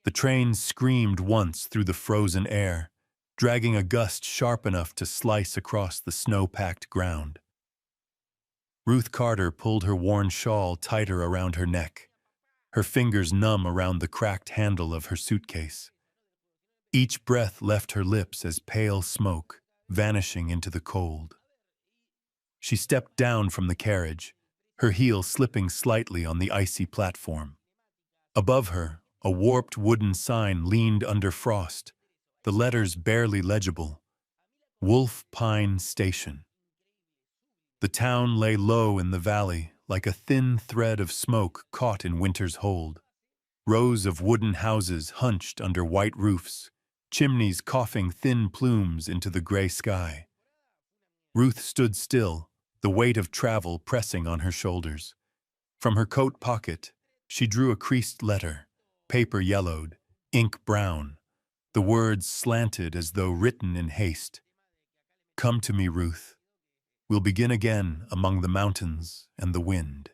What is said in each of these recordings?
The train screamed once through the frozen air, dragging a gust sharp enough to slice across the snow-packed ground. Ruth Carter pulled her worn shawl tighter around her neck, her fingers numb around the cracked handle of her suitcase. Each breath left her lips as pale smoke, vanishing into the cold. She stepped down from the carriage, her heel slipping slightly on the icy platform. Above her, a warped wooden sign leaned under frost, the letters barely legible. Wolf Pine Station. The town lay low in the valley, like a thin thread of smoke caught in winter's hold. Rows of wooden houses hunched under white roofs, chimneys coughing thin plumes into the gray sky. Ruth stood still, the weight of travel pressing on her shoulders. From her coat pocket, she drew a creased letter, paper yellowed, ink brown, the words slanted as though written in haste. Come to me, Ruth. We'll begin again among the mountains and the wind.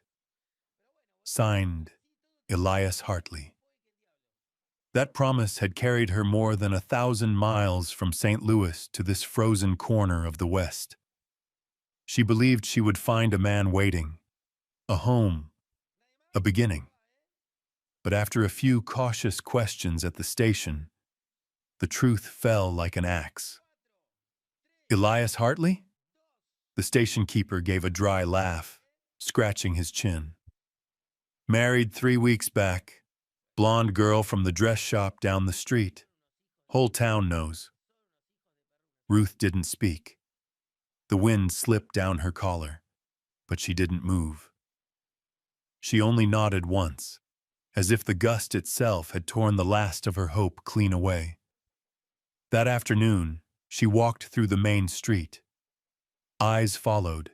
Signed, Elias Hartley. That promise had carried her more than 1,000 miles from St. Louis to this frozen corner of the West. She believed she would find a man waiting, a home, a beginning. But after a few cautious questions at the station, the truth fell like an axe. Elias Hartley? The station keeper gave a dry laugh, scratching his chin. Married 3 weeks back. Blonde girl from the dress shop down the street. Whole town knows. Ruth didn't speak. The wind slipped down her collar, but she didn't move. She only nodded once, as if the gust itself had torn the last of her hope clean away. That afternoon, she walked through the main street. Eyes followed,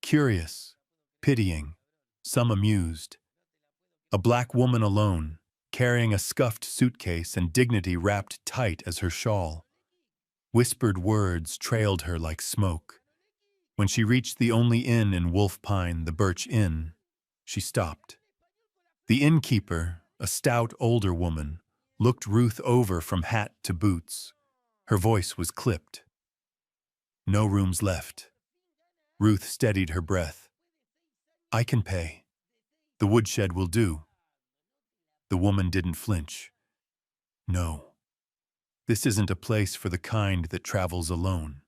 curious, pitying, some amused. A black woman alone, carrying a scuffed suitcase and dignity wrapped tight as her shawl. Whispered words trailed her like smoke. When she reached the only inn in Wolf Pine, the Birch Inn, she stopped. The innkeeper, a stout older woman, looked Ruth over from hat to boots. Her voice was clipped. No rooms left. Ruth steadied her breath. I can pay. The woodshed will do. The woman didn't flinch. No. This isn't a place for the kind that travels alone.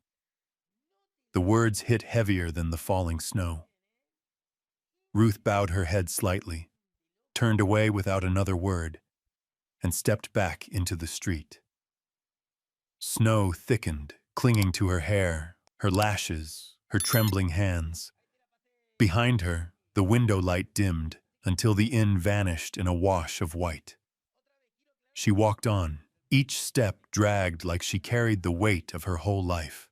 The words hit heavier than the falling snow. Ruth bowed her head slightly, turned away without another word, and stepped back into the street. Snow thickened, clinging to her hair, her lashes, her trembling hands. Behind her, the window light dimmed until the inn vanished in a wash of white. She walked on, each step dragged like she carried the weight of her whole life.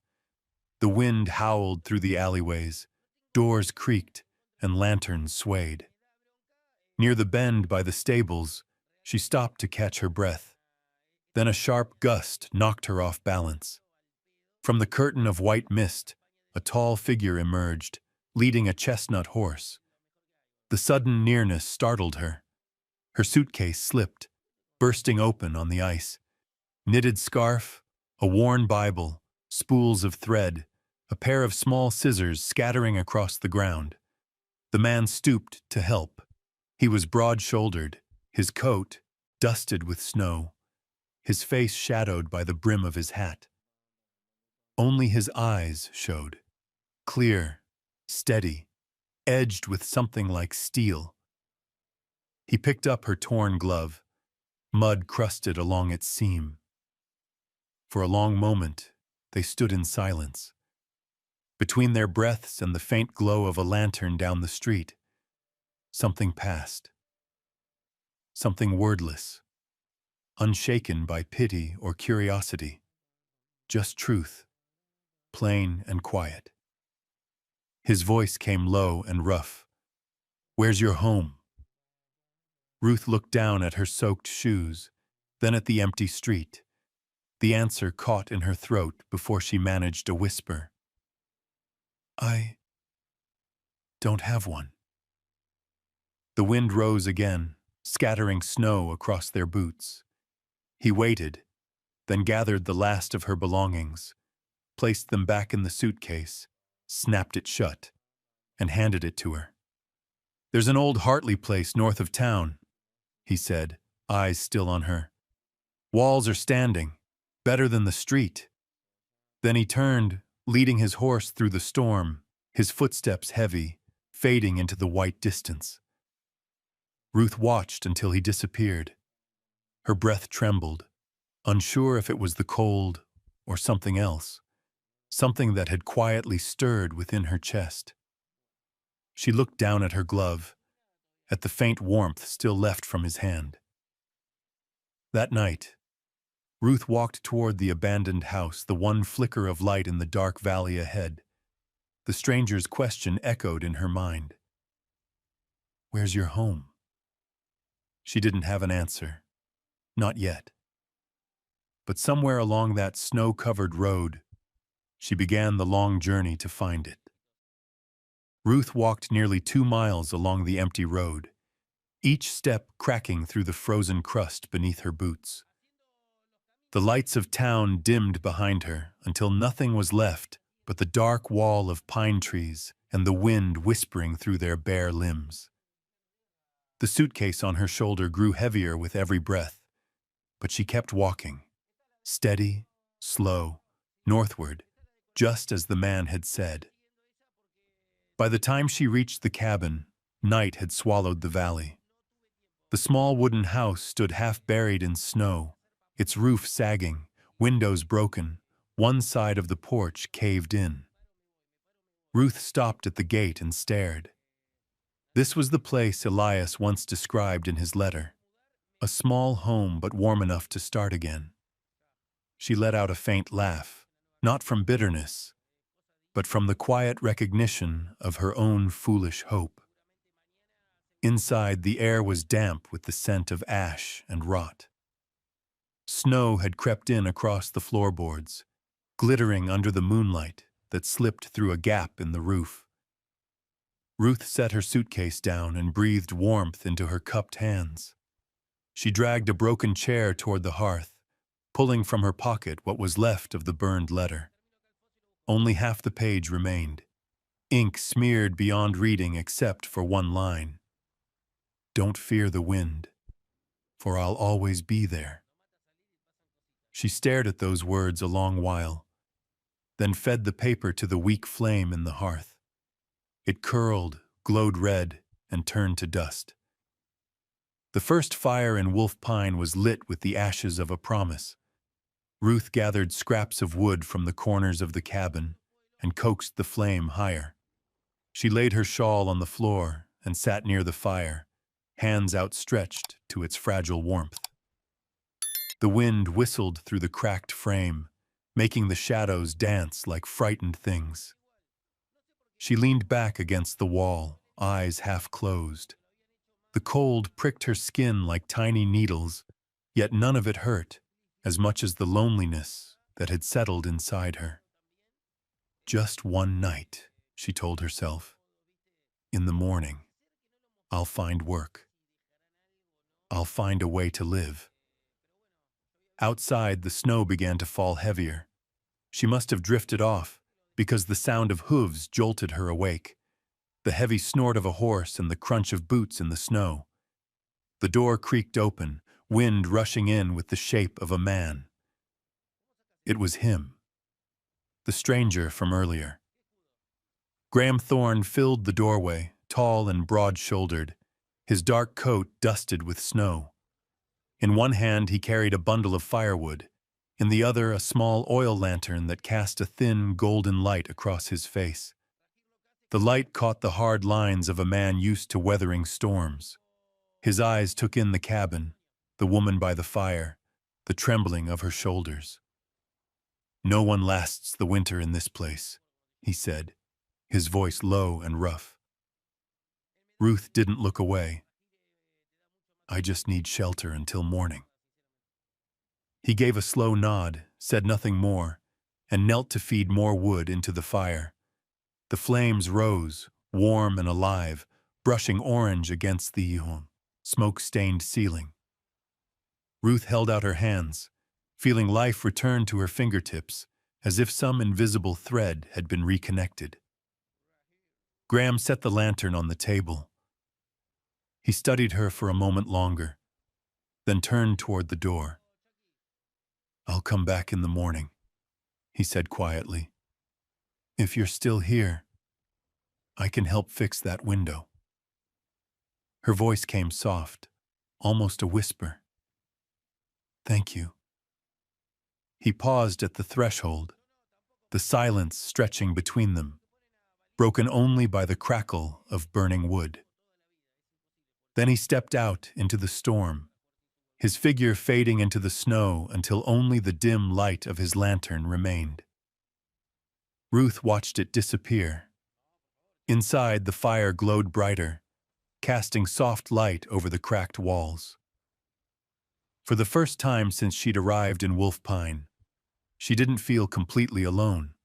The wind howled through the alleyways, doors creaked, and lanterns swayed. Near the bend by the stables, she stopped to catch her breath. Then a sharp gust knocked her off balance. From the curtain of white mist, a tall figure emerged, leading a chestnut horse. The sudden nearness startled her. Her suitcase slipped, bursting open on the ice. Knitted scarf, a worn Bible, spools of thread, a pair of small scissors scattering across the ground. The man stooped to help. He was broad-shouldered, his coat dusted with snow, his face shadowed by the brim of his hat. Only his eyes showed, clear, steady, edged with something like steel. He picked up her torn glove, mud crusted along its seam. For a long moment, they stood in silence. Between their breaths and the faint glow of a lantern down the street, something passed. Something wordless, unshaken by pity or curiosity. Just truth, plain and quiet. His voice came low and rough. "Where's your home?" Ruth looked down at her soaked shoes, then at the empty street. The answer caught in her throat before she managed a whisper. "I don't have one." The wind rose again, scattering snow across their boots. He waited, then gathered the last of her belongings, placed them back in the suitcase, snapped it shut, and handed it to her. "There's an old Hartley place north of town," he said, eyes still on her. "Walls are standing, better than the street." Then he turned, leading his horse through the storm, his footsteps heavy, fading into the white distance. Ruth watched until he disappeared. Her breath trembled, unsure if it was the cold or something else, something that had quietly stirred within her chest. She looked down at her glove, at the faint warmth still left from his hand. That night, Ruth walked toward the abandoned house, the one flicker of light in the dark valley ahead. The stranger's question echoed in her mind. "Where's your home?" She didn't have an answer. Not yet. But somewhere along that snow-covered road, she began the long journey to find it. Ruth walked nearly 2 miles along the empty road, each step cracking through the frozen crust beneath her boots. The lights of town dimmed behind her until nothing was left but the dark wall of pine trees and the wind whispering through their bare limbs. The suitcase on her shoulder grew heavier with every breath, but she kept walking, steady, slow, northward, just as the man had said. By the time she reached the cabin, night had swallowed the valley. The small wooden house stood half buried in snow, its roof sagging, windows broken, one side of the porch caved in. Ruth stopped at the gate and stared. This was the place Elias once described in his letter, a small home but warm enough to start again. She let out a faint laugh, not from bitterness, but from the quiet recognition of her own foolish hope. Inside, the air was damp with the scent of ash and rot. Snow had crept in across the floorboards, glittering under the moonlight that slipped through a gap in the roof. Ruth set her suitcase down and breathed warmth into her cupped hands. She dragged a broken chair toward the hearth, pulling from her pocket what was left of the burned letter. Only half the page remained, ink smeared beyond reading except for one line. "Don't fear the wind, for I'll always be there." She stared at those words a long while, then fed the paper to the weak flame in the hearth. It curled, glowed red, and turned to dust. The first fire in Wolf Pine was lit with the ashes of a promise. Ruth gathered scraps of wood from the corners of the cabin and coaxed the flame higher. She laid her shawl on the floor and sat near the fire, hands outstretched to its fragile warmth. The wind whistled through the cracked frame, making the shadows dance like frightened things. She leaned back against the wall, eyes half closed. The cold pricked her skin like tiny needles, yet none of it hurt, as much as the loneliness that had settled inside her. "Just one night," she told herself. "In the morning, I'll find work. I'll find a way to live." Outside, the snow began to fall heavier. She must have drifted off, because the sound of hooves jolted her awake, the heavy snort of a horse and the crunch of boots in the snow. The door creaked open, wind rushing in with the shape of a man. It was him, the stranger from earlier. Graham Thorne filled the doorway, tall and broad-shouldered, his dark coat dusted with snow. In one hand he carried a bundle of firewood, in the other a small oil lantern that cast a thin, golden light across his face. The light caught the hard lines of a man used to weathering storms. His eyes took in the cabin, the woman by the fire, the trembling of her shoulders. "No one lasts the winter in this place," he said, his voice low and rough. Ruth didn't look away. "I just need shelter until morning." He gave a slow nod, said nothing more, and knelt to feed more wood into the fire. The flames rose, warm and alive, brushing orange against the smoke-stained ceiling. Ruth held out her hands, feeling life return to her fingertips, as if some invisible thread had been reconnected. Graham set the lantern on the table. He studied her for a moment longer, then turned toward the door. "I'll come back in the morning," he said quietly. "If you're still here, I can help fix that window." Her voice came soft, almost a whisper. "Thank you." He paused at the threshold, the silence stretching between them, broken only by the crackle of burning wood. Then he stepped out into the storm, his figure fading into the snow until only the dim light of his lantern remained. Ruth watched it disappear. Inside, the fire glowed brighter, casting soft light over the cracked walls. For the first time since she'd arrived in Wolf Pine, she didn't feel completely alone.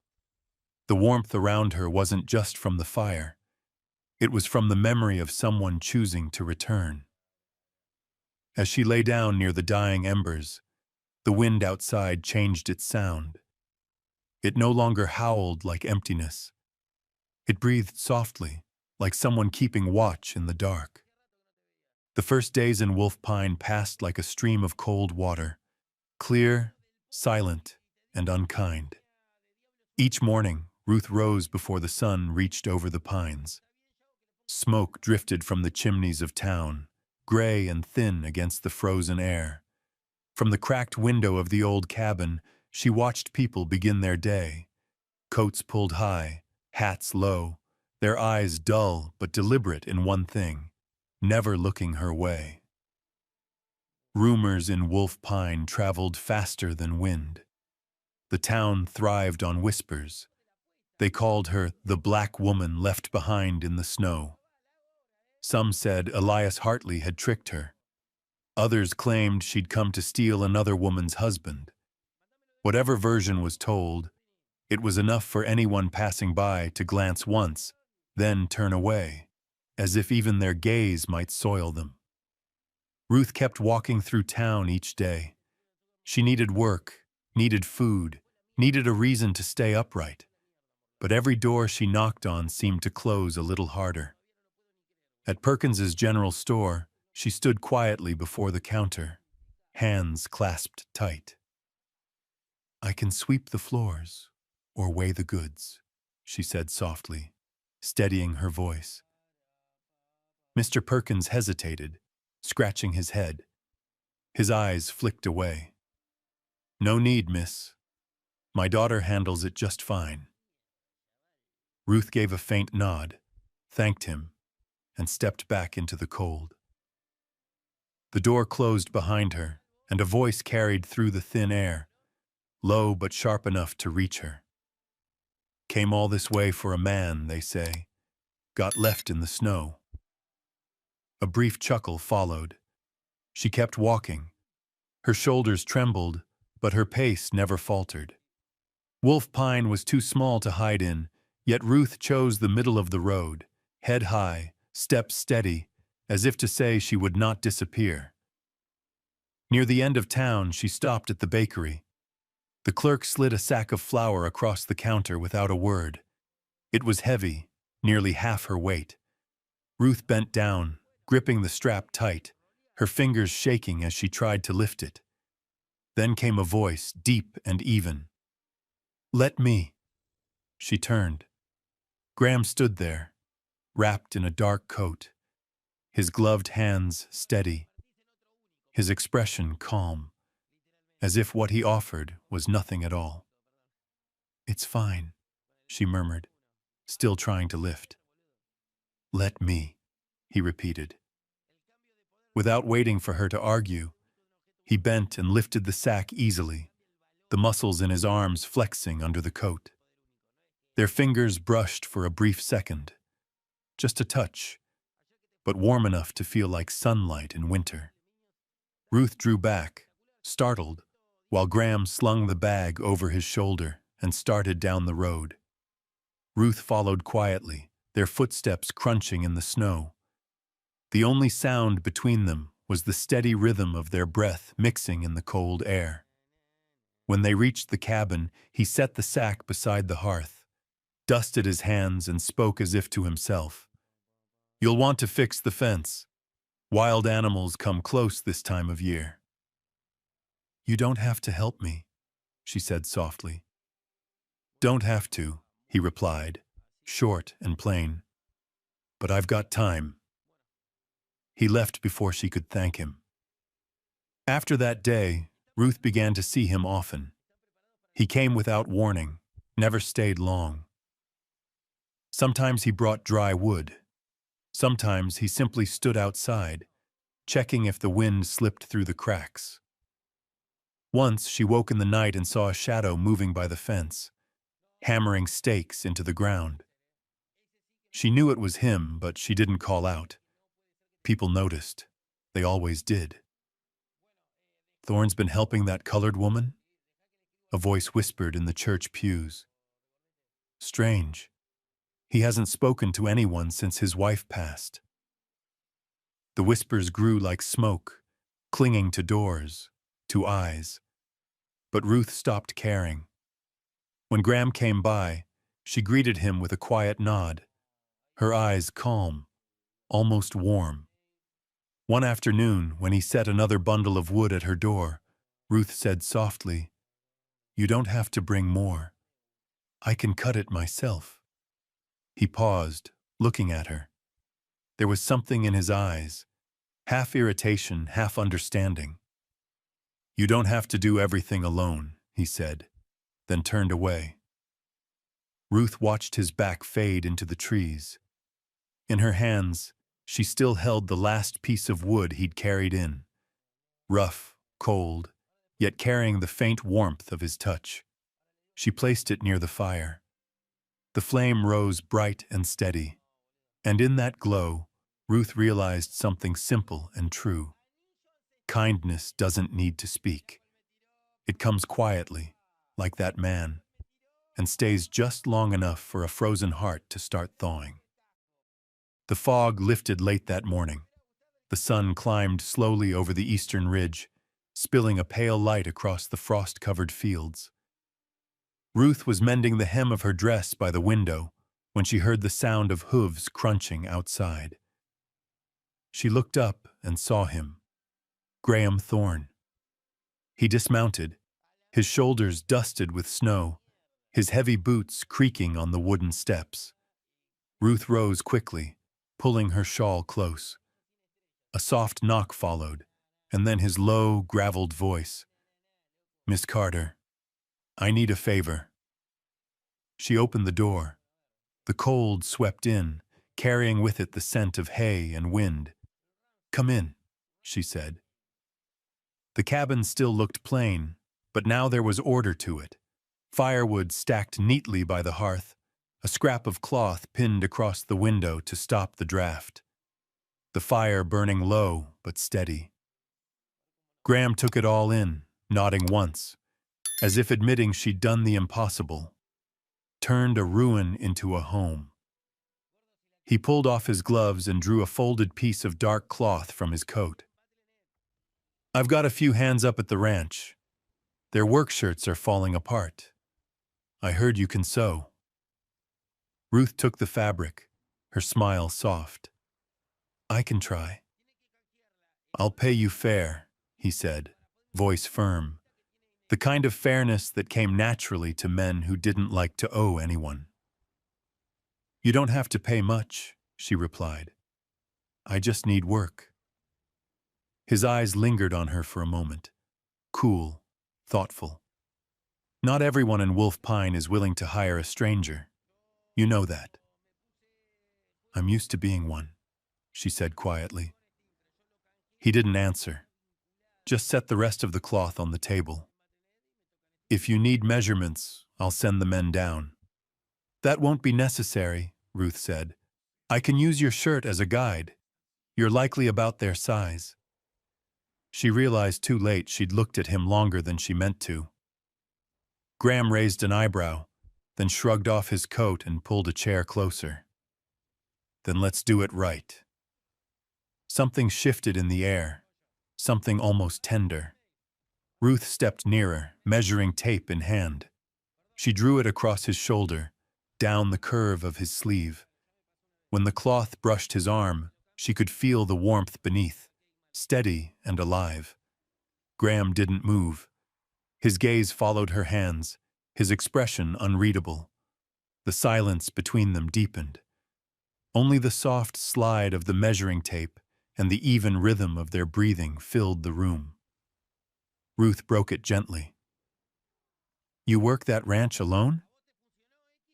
The warmth around her wasn't just from the fire. It was from the memory of someone choosing to return. As she lay down near the dying embers, the wind outside changed its sound. It no longer howled like emptiness. It breathed softly, like someone keeping watch in the dark. The first days in Wolf Pine passed like a stream of cold water, clear, silent, and unkind. Each morning, Ruth rose before the sun reached over the pines. Smoke drifted from the chimneys of town, gray and thin against the frozen air. From the cracked window of the old cabin, she watched people begin their day. Coats pulled high, hats low, their eyes dull but deliberate in one thing, never looking her way. Rumors in Wolf Pine traveled faster than wind. The town thrived on whispers. They called her the black woman left behind in the snow. Some said Elias Hartley had tricked her. Others claimed she'd come to steal another woman's husband. Whatever version was told, it was enough for anyone passing by to glance once, then turn away, as if even their gaze might soil them. Ruth kept walking through town each day. She needed work, needed food, needed a reason to stay upright. But every door she knocked on seemed to close a little harder. At Perkins's general store, she stood quietly before the counter, hands clasped tight. "I can sweep the floors or weigh the goods," she said softly, steadying her voice. Mr. Perkins hesitated, scratching his head. His eyes flicked away. "No need, miss. My daughter handles it just fine." Ruth gave a faint nod, thanked him, and stepped back into the cold. The door closed behind her, and a voice carried through the thin air, low but sharp enough to reach her. "Came all this way for a man, they say. Got left in the snow." A brief chuckle followed. She kept walking. Her shoulders trembled, but her pace never faltered. Wolf Pine was too small to hide in, yet Ruth chose the middle of the road, head high, steps steady, as if to say she would not disappear. Near the end of town, she stopped at the bakery. The clerk slid a sack of flour across the counter without a word. It was heavy, nearly half her weight. Ruth bent down, gripping the strap tight, her fingers shaking as she tried to lift it. Then came a voice, deep and even. "Let me." She turned. Graham stood there, wrapped in a dark coat, his gloved hands steady, his expression calm, as if what he offered was nothing at all. "It's fine," she murmured, still trying to lift. "Let me," he repeated. Without waiting for her to argue, he bent and lifted the sack easily, the muscles in his arms flexing under the coat. Their fingers brushed for a brief second, just a touch, but warm enough to feel like sunlight in winter. Ruth drew back, startled, while Graham slung the bag over his shoulder and started down the road. Ruth followed quietly, their footsteps crunching in the snow. The only sound between them was the steady rhythm of their breath mixing in the cold air. When they reached the cabin, he set the sack beside the hearth, dusted his hands, and spoke as if to himself. "You'll want to fix the fence. Wild animals come close this time of year." "You don't have to help me," she said softly. "Don't have to," he replied, short and plain. "But I've got time." He left before she could thank him. After that day, Ruth began to see him often. He came without warning, never stayed long. Sometimes he brought dry wood. Sometimes he simply stood outside, checking if the wind slipped through the cracks. Once she woke in the night and saw a shadow moving by the fence, hammering stakes into the ground. She knew it was him, but she didn't call out. People noticed. They always did. "Thorne's been helping that colored woman?" A voice whispered in the church pews. "Strange. He hasn't spoken to anyone since his wife passed." The whispers grew like smoke, clinging to doors, to eyes. But Ruth stopped caring. When Graham came by, she greeted him with a quiet nod, her eyes calm, almost warm. One afternoon, when he set another bundle of wood at her door, Ruth said softly, "You don't have to bring more. I can cut it myself." He paused, looking at her. There was something in his eyes, half irritation, half understanding. "You don't have to do everything alone," he said, then turned away. Ruth watched his back fade into the trees. In her hands, she still held the last piece of wood he'd carried in, rough, cold, yet carrying the faint warmth of his touch. She placed it near the fire. The flame rose bright and steady, and in that glow, Ruth realized something simple and true. Kindness doesn't need to speak. It comes quietly, like that man, and stays just long enough for a frozen heart to start thawing. The fog lifted late that morning. The sun climbed slowly over the eastern ridge, spilling a pale light across the frost-covered fields. Ruth was mending the hem of her dress by the window when she heard the sound of hooves crunching outside. She looked up and saw him, Graham Thorne. He dismounted, his shoulders dusted with snow, his heavy boots creaking on the wooden steps. Ruth rose quickly, pulling her shawl close. A soft knock followed, and then his low, graveled voice. "Miss Carter, I need a favor." She opened the door. The cold swept in, carrying with it the scent of hay and wind. "Come in," she said. The cabin still looked plain, but now there was order to it. Firewood stacked neatly by the hearth, a scrap of cloth pinned across the window to stop the draft. The fire burning low but steady. Graham took it all in, nodding once, as if admitting she'd done the impossible, turned a ruin into a home. He pulled off his gloves and drew a folded piece of dark cloth from his coat. "I've got a few hands up at the ranch. Their work shirts are falling apart. I heard you can sew." Ruth took the fabric, her smile soft. "I can try." "I'll pay you fair," he said, voice firm, the kind of fairness that came naturally to men who didn't like to owe anyone. "You don't have to pay much," she replied. "I just need work." His eyes lingered on her for a moment, cool, thoughtful. "Not everyone in Wolf Pine is willing to hire a stranger. You know that." "I'm used to being one," she said quietly. He didn't answer, just set the rest of the cloth on the table. "If you need measurements, I'll send the men down." "That won't be necessary," Ruth said. "I can use your shirt as a guide. You're likely about their size." She realized too late she'd looked at him longer than she meant to. Graham raised an eyebrow, then shrugged off his coat and pulled a chair closer. "Then let's do it right." Something shifted in the air, something almost tender. Ruth stepped nearer, measuring tape in hand. She drew it across his shoulder, down the curve of his sleeve. When the cloth brushed his arm, she could feel the warmth beneath, steady and alive. Graham didn't move. His gaze followed her hands, his expression unreadable. The silence between them deepened. Only the soft slide of the measuring tape and the even rhythm of their breathing filled the room. Ruth broke it gently. "You work that ranch alone?"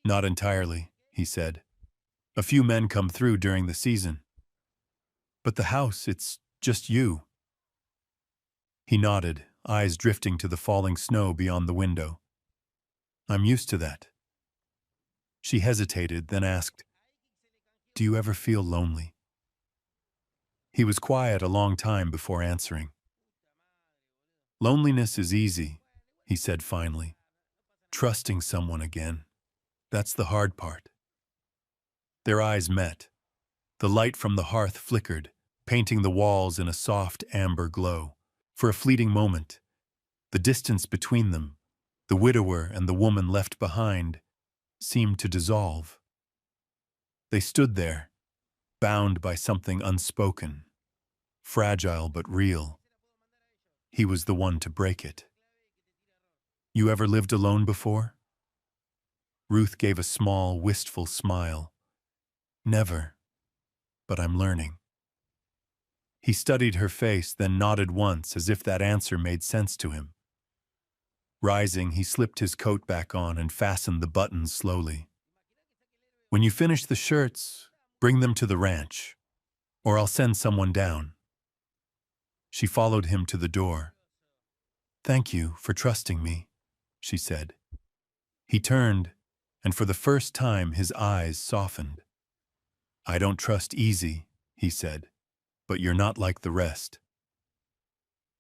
"Not entirely," he said. "A few men come through during the season. But the house, it's just you." He nodded, eyes drifting to the falling snow beyond the window. "I'm used to that." She hesitated, then asked, "Do you ever feel lonely?" He was quiet a long time before answering. "Loneliness is easy," he said finally. "Trusting someone again, that's the hard part." Their eyes met. The light from the hearth flickered, painting the walls in a soft amber glow. For a fleeting moment, the distance between them, the widower and the woman left behind, seemed to dissolve. They stood there, bound by something unspoken, fragile but real. He was the one to break it. "You ever lived alone before?" Ruth gave a small, wistful smile. "Never, but I'm learning." He studied her face, then nodded once as if that answer made sense to him. Rising, he slipped his coat back on and fastened the buttons slowly. "When you finish the shirts, bring them to the ranch, or I'll send someone down." She followed him to the door. "Thank you for trusting me," she said. He turned, and for the first time his eyes softened. "I don't trust easy," he said, "but you're not like the rest."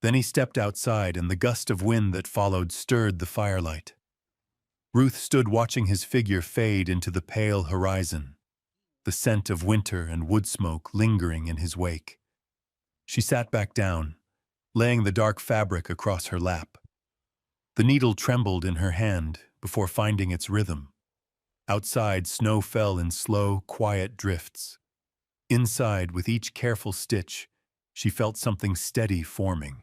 Then he stepped outside, and the gust of wind that followed stirred the firelight. Ruth stood watching his figure fade into the pale horizon, the scent of winter and wood smoke lingering in his wake. She sat back down, laying the dark fabric across her lap. The needle trembled in her hand before finding its rhythm. Outside, snow fell in slow, quiet drifts. Inside, with each careful stitch, she felt something steady forming.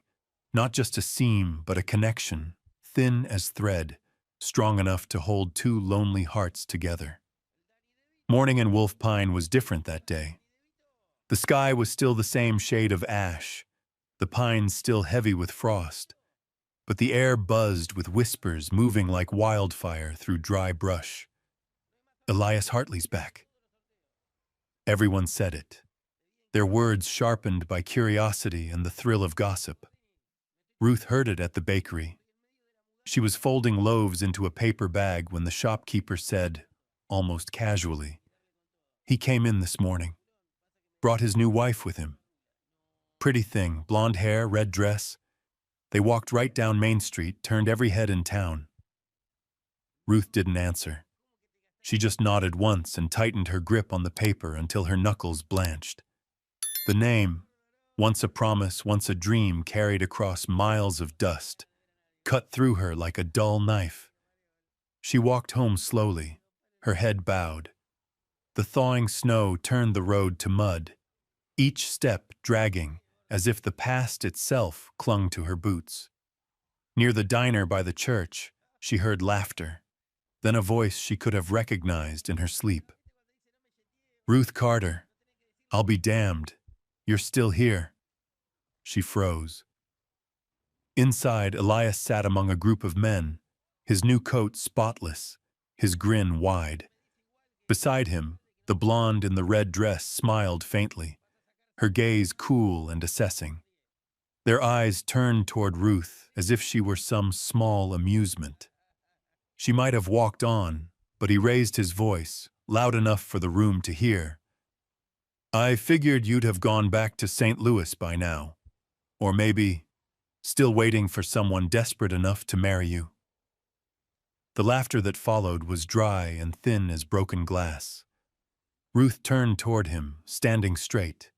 Not just a seam, but a connection, thin as thread, strong enough to hold two lonely hearts together. Morning in Wolf Pine was different that day. The sky was still the same shade of ash, the pines still heavy with frost, but the air buzzed with whispers moving like wildfire through dry brush. "Elias Hartley's back." Everyone said it, their words sharpened by curiosity and the thrill of gossip. Ruth heard it at the bakery. She was folding loaves into a paper bag when the shopkeeper said, almost casually, "He came in this morning. Brought his new wife with him. Pretty thing, blonde hair, red dress. They walked right down Main Street, turned every head in town." Ruth didn't answer. She just nodded once and tightened her grip on the paper until her knuckles blanched. The name, once a promise, once a dream, carried across miles of dust, cut through her like a dull knife. She walked home slowly, her head bowed. The thawing snow turned the road to mud, each step dragging as if the past itself clung to her boots. Near the diner by the church, she heard laughter, then a voice she could have recognized in her sleep. "Ruth Carter, I'll be damned. You're still here." She froze. Inside, Elias sat among a group of men, his new coat spotless, his grin wide. Beside him, the blonde in the red dress smiled faintly, her gaze cool and assessing. Their eyes turned toward Ruth as if she were some small amusement. She might have walked on, but he raised his voice, loud enough for the room to hear. "I figured you'd have gone back to St. Louis by now. Or maybe, still waiting for someone desperate enough to marry you." The laughter that followed was dry and thin as broken glass. Ruth turned toward him, standing straight.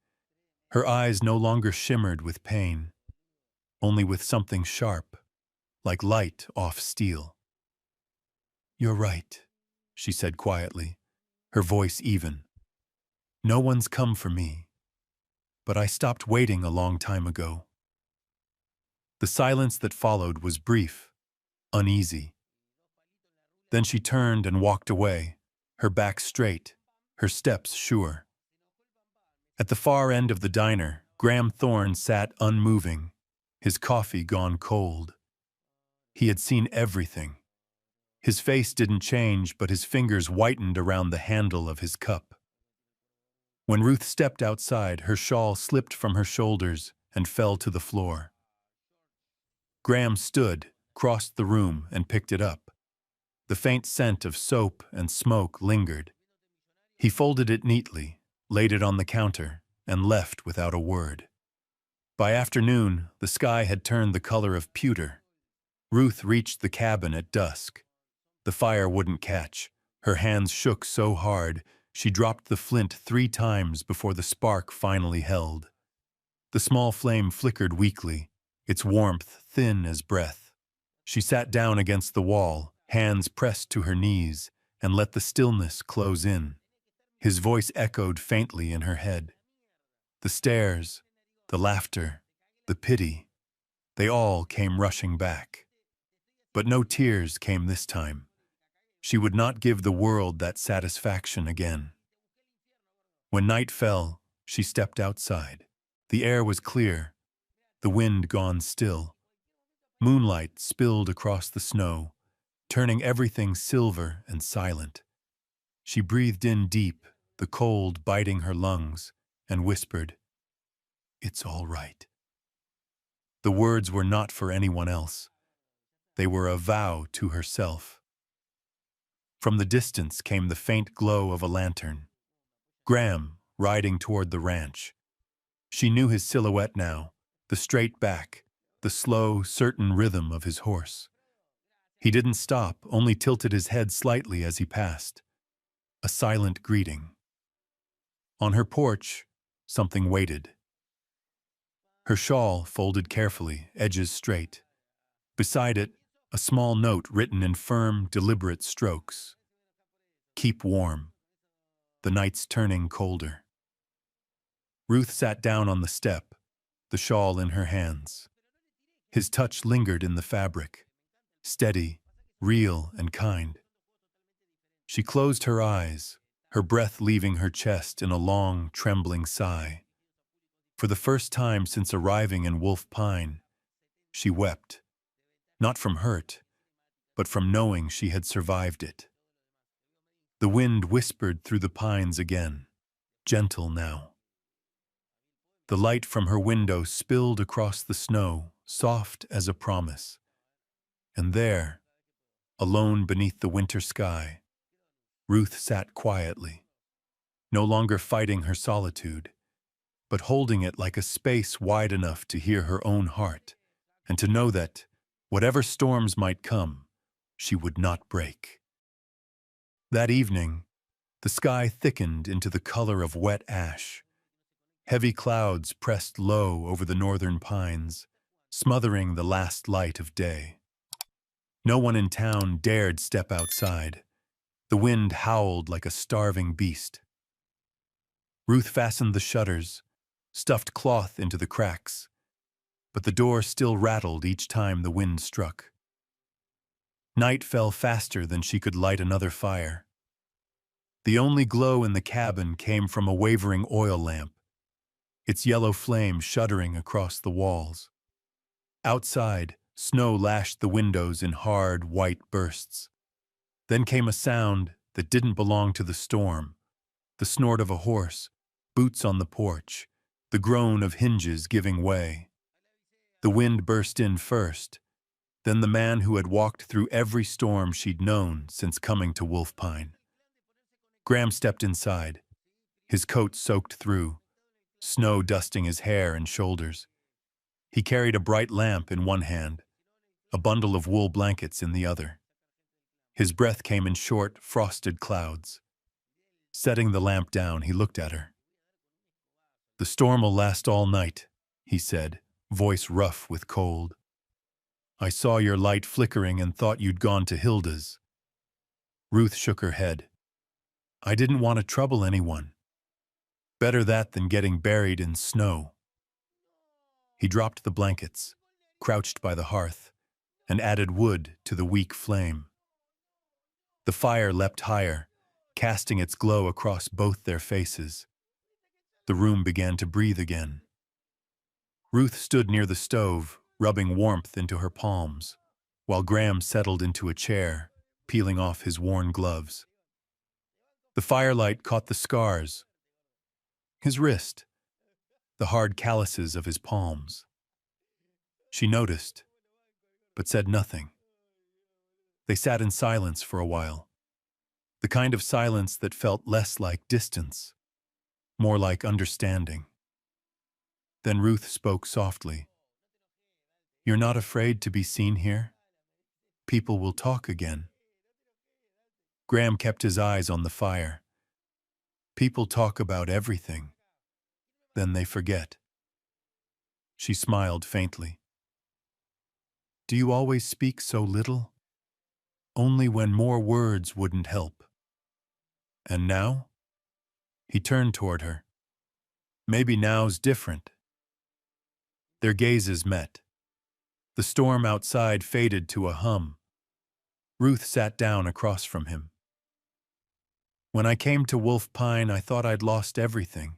Her eyes no longer shimmered with pain. only with something sharp, like light off steel. "You're right," she said quietly, her voice even. "No one's come for me, but I stopped waiting a long time ago." The silence that followed was brief, uneasy. Then she turned and walked away, her back straight, her steps sure. At the far end of the diner, Graham Thorne sat unmoving, his coffee gone cold. He had seen everything. His face didn't change, but his fingers whitened around the handle of his cup. When Ruth stepped outside, her shawl slipped from her shoulders and fell to the floor. Graham stood, crossed the room, and picked it up. The faint scent of soap and smoke lingered. He folded it neatly, laid it on the counter, and left without a word. By afternoon, the sky had turned the color of pewter. Ruth reached the cabin at dusk. The fire wouldn't catch. Her hands shook so hard, she dropped the flint 3 times before the spark finally held. The small flame flickered weakly, its warmth thin as breath. She sat down against the wall, hands pressed to her knees, and let the stillness close in. His voice echoed faintly in her head. The stares, the laughter, the pity, they all came rushing back. But no tears came this time. She would not give the world that satisfaction again. When night fell, she stepped outside. The air was clear, the wind gone still. Moonlight spilled across the snow, turning everything silver and silent. She breathed in deep, the cold biting her lungs, and whispered, "It's all right." The words were not for anyone else. They were a vow to herself. From the distance came the faint glow of a lantern. Graham, riding toward the ranch. She knew his silhouette now, the straight back, the slow, certain rhythm of his horse. He didn't stop, only tilted his head slightly as he passed. A silent greeting. On her porch, something waited. Her shawl folded carefully, edges straight. Beside it, a small note written in firm, deliberate strokes. "Keep warm. The night's turning colder." Ruth sat down on the step, the shawl in her hands. His touch lingered in the fabric, steady, real, and kind. She closed her eyes, her breath leaving her chest in a long, trembling sigh. For the first time since arriving in Wolf Pine, she wept, not from hurt, but from knowing she had survived it. The wind whispered through the pines again, gentle now. The light from her window spilled across the snow, soft as a promise. And there, alone beneath the winter sky, Ruth sat quietly, no longer fighting her solitude, but holding it like a space wide enough to hear her own heart, and to know that, whatever storms might come, she would not break. That evening, the sky thickened into the color of wet ash. Heavy clouds pressed low over the northern pines, smothering the last light of day. No one in town dared step outside. The wind howled like a starving beast. Ruth fastened the shutters, stuffed cloth into the cracks, but the door still rattled each time the wind struck. Night fell faster than she could light another fire. The only glow in the cabin came from a wavering oil lamp, its yellow flame shuddering across the walls. Outside, snow lashed the windows in hard, white bursts. Then came a sound that didn't belong to the storm, the snort of a horse, boots on the porch, the groan of hinges giving way. The wind burst in first, then the man who had walked through every storm she'd known since coming to Wolf Pine. Graham stepped inside, his coat soaked through, snow dusting his hair and shoulders. He carried a bright lamp in one hand, a bundle of wool blankets in the other. His breath came in short, frosted clouds. Setting the lamp down, he looked at her. "The storm will last all night," he said, voice rough with cold. I saw your light flickering and thought you'd gone to Hilda's. Ruth shook her head. I didn't want to trouble anyone. Better that than getting buried in snow. He dropped the blankets, crouched by the hearth, and added wood to the weak flame. The fire leapt higher, casting its glow across both their faces. The room began to breathe again. Ruth stood near the stove, rubbing warmth into her palms, while Graham settled into a chair, peeling off his worn gloves. The firelight caught the scars, his wrist, the hard calluses of his palms. She noticed, but said nothing. They sat in silence for a while, the kind of silence that felt less like distance, more like understanding. Then Ruth spoke softly. You're not afraid to be seen here? People will talk again. Graham kept his eyes on the fire. People talk about everything. Then they forget. She smiled faintly. Do you always speak so little? Only when more words wouldn't help. And now? He turned toward her. Maybe now's different. Their gazes met. The storm outside faded to a hum. Ruth sat down across from him. When I came to Wolf Pine, I thought I'd lost everything.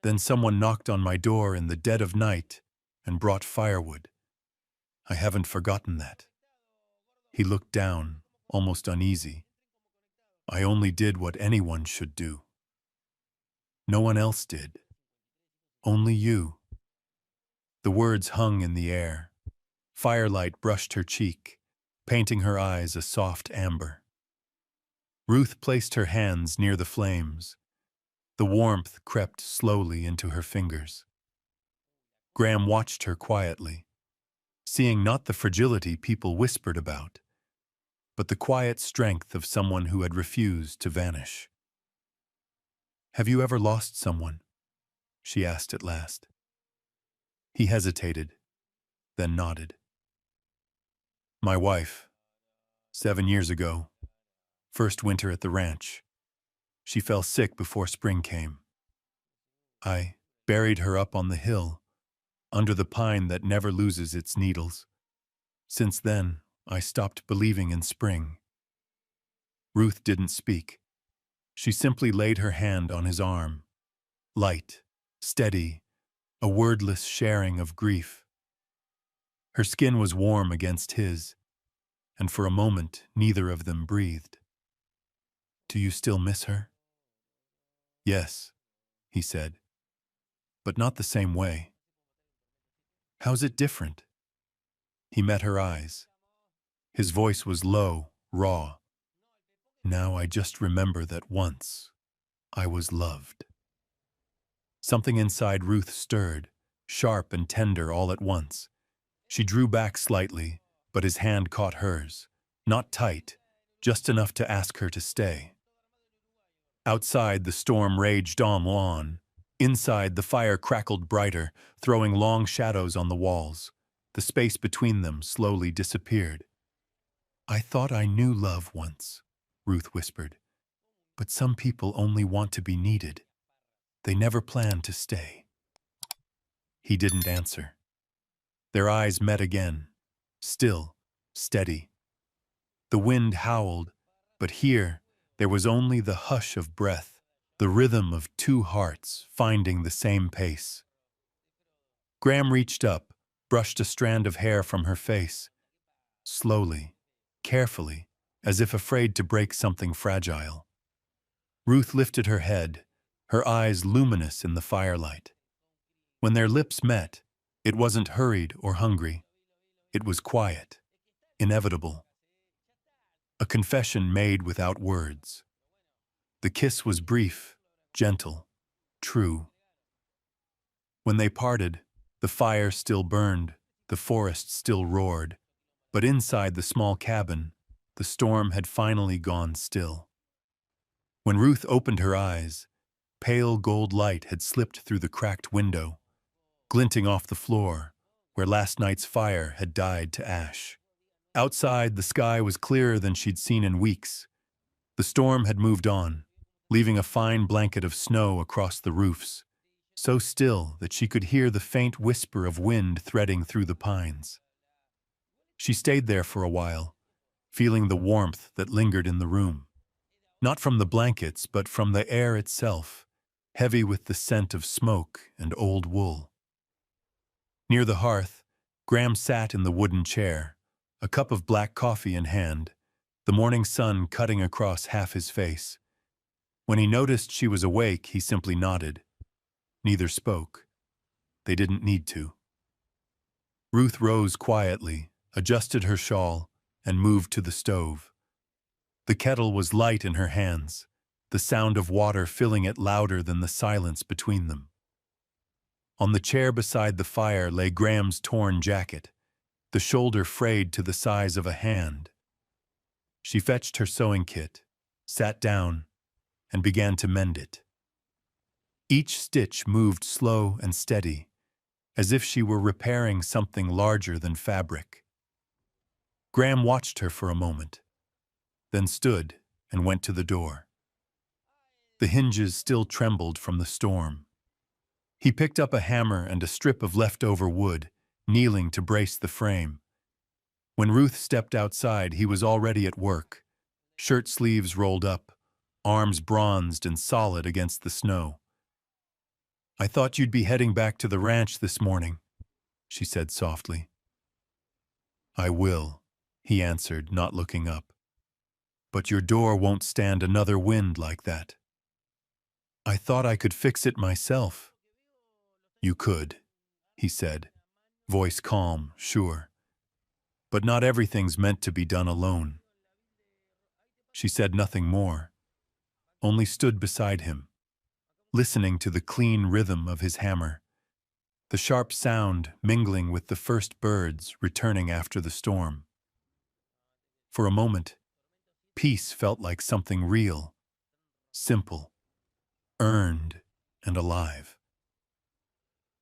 Then someone knocked on my door in the dead of night and brought firewood. I haven't forgotten that. He looked down, almost uneasy. I only did what anyone should do. No one else did. Only you. The words hung in the air. Firelight brushed her cheek, painting her eyes a soft amber. Ruth placed her hands near the flames. The warmth crept slowly into her fingers. Graham watched her quietly, seeing not the fragility people whispered about, but the quiet strength of someone who had refused to vanish. Have you ever lost someone? She asked at last. He hesitated, then nodded. My wife, 7 years ago, first winter at the ranch. She fell sick before spring came. I buried her up on the hill, under the pine that never loses its needles. Since then, I stopped believing in spring. Ruth didn't speak. She simply laid her hand on his arm, light, steady, a wordless sharing of grief. Her skin was warm against his, and for a moment neither of them breathed. Do you still miss her? Yes, he said, but not the same way. How's it different? He met her eyes. His voice was low, raw. Now I just remember that once I was loved. Something inside Ruth stirred, sharp and tender all at once. She drew back slightly, but his hand caught hers, not tight, just enough to ask her to stay. Outside, the storm raged on. Inside, the fire crackled brighter, throwing long shadows on the walls. The space between them slowly disappeared. I thought I knew love once, Ruth whispered. But some people only want to be needed. They never plan to stay. He didn't answer. Their eyes met again, still, steady. The wind howled, but here there was only the hush of breath, the rhythm of two hearts finding the same pace. Graham reached up, brushed a strand of hair from her face. Slowly, carefully, as if afraid to break something fragile. Ruth lifted her head, her eyes luminous in the firelight. When their lips met, it wasn't hurried or hungry. It was quiet, inevitable. A confession made without words. The kiss was brief, gentle, true. When they parted, the fire still burned, the forest still roared, but inside the small cabin, the storm had finally gone still. When Ruth opened her eyes, pale gold light had slipped through the cracked window, glinting off the floor, where last night's fire had died to ash. Outside, the sky was clearer than she'd seen in weeks. The storm had moved on, leaving a fine blanket of snow across the roofs, so still that she could hear the faint whisper of wind threading through the pines. She stayed there for a while, feeling the warmth that lingered in the room. Not from the blankets, but from the air itself, heavy with the scent of smoke and old wool. Near the hearth, Graham sat in the wooden chair, a cup of black coffee in hand, the morning sun cutting across half his face. When he noticed she was awake, he simply nodded. Neither spoke. They didn't need to. Ruth rose quietly, adjusted her shawl, and moved to the stove. The kettle was light in her hands, the sound of water filling it louder than the silence between them. On the chair beside the fire lay Graham's torn jacket, the shoulder frayed to the size of a hand. She fetched her sewing kit, sat down, and began to mend it. Each stitch moved slow and steady, as if she were repairing something larger than fabric. Graham watched her for a moment, then stood and went to the door. The hinges still trembled from the storm. He picked up a hammer and a strip of leftover wood, kneeling to brace the frame. When Ruth stepped outside, he was already at work, shirt sleeves rolled up, arms bronzed and solid against the snow. "I thought you'd be heading back to the ranch this morning," she said softly. "I will," he answered, not looking up. "But your door won't stand another wind like that." "I thought I could fix it myself." "You could," he said, voice calm, sure. "But not everything's meant to be done alone." She said nothing more, only stood beside him, listening to the clean rhythm of his hammer, the sharp sound mingling with the first birds returning after the storm. For a moment, peace felt like something real, simple, earned, and alive.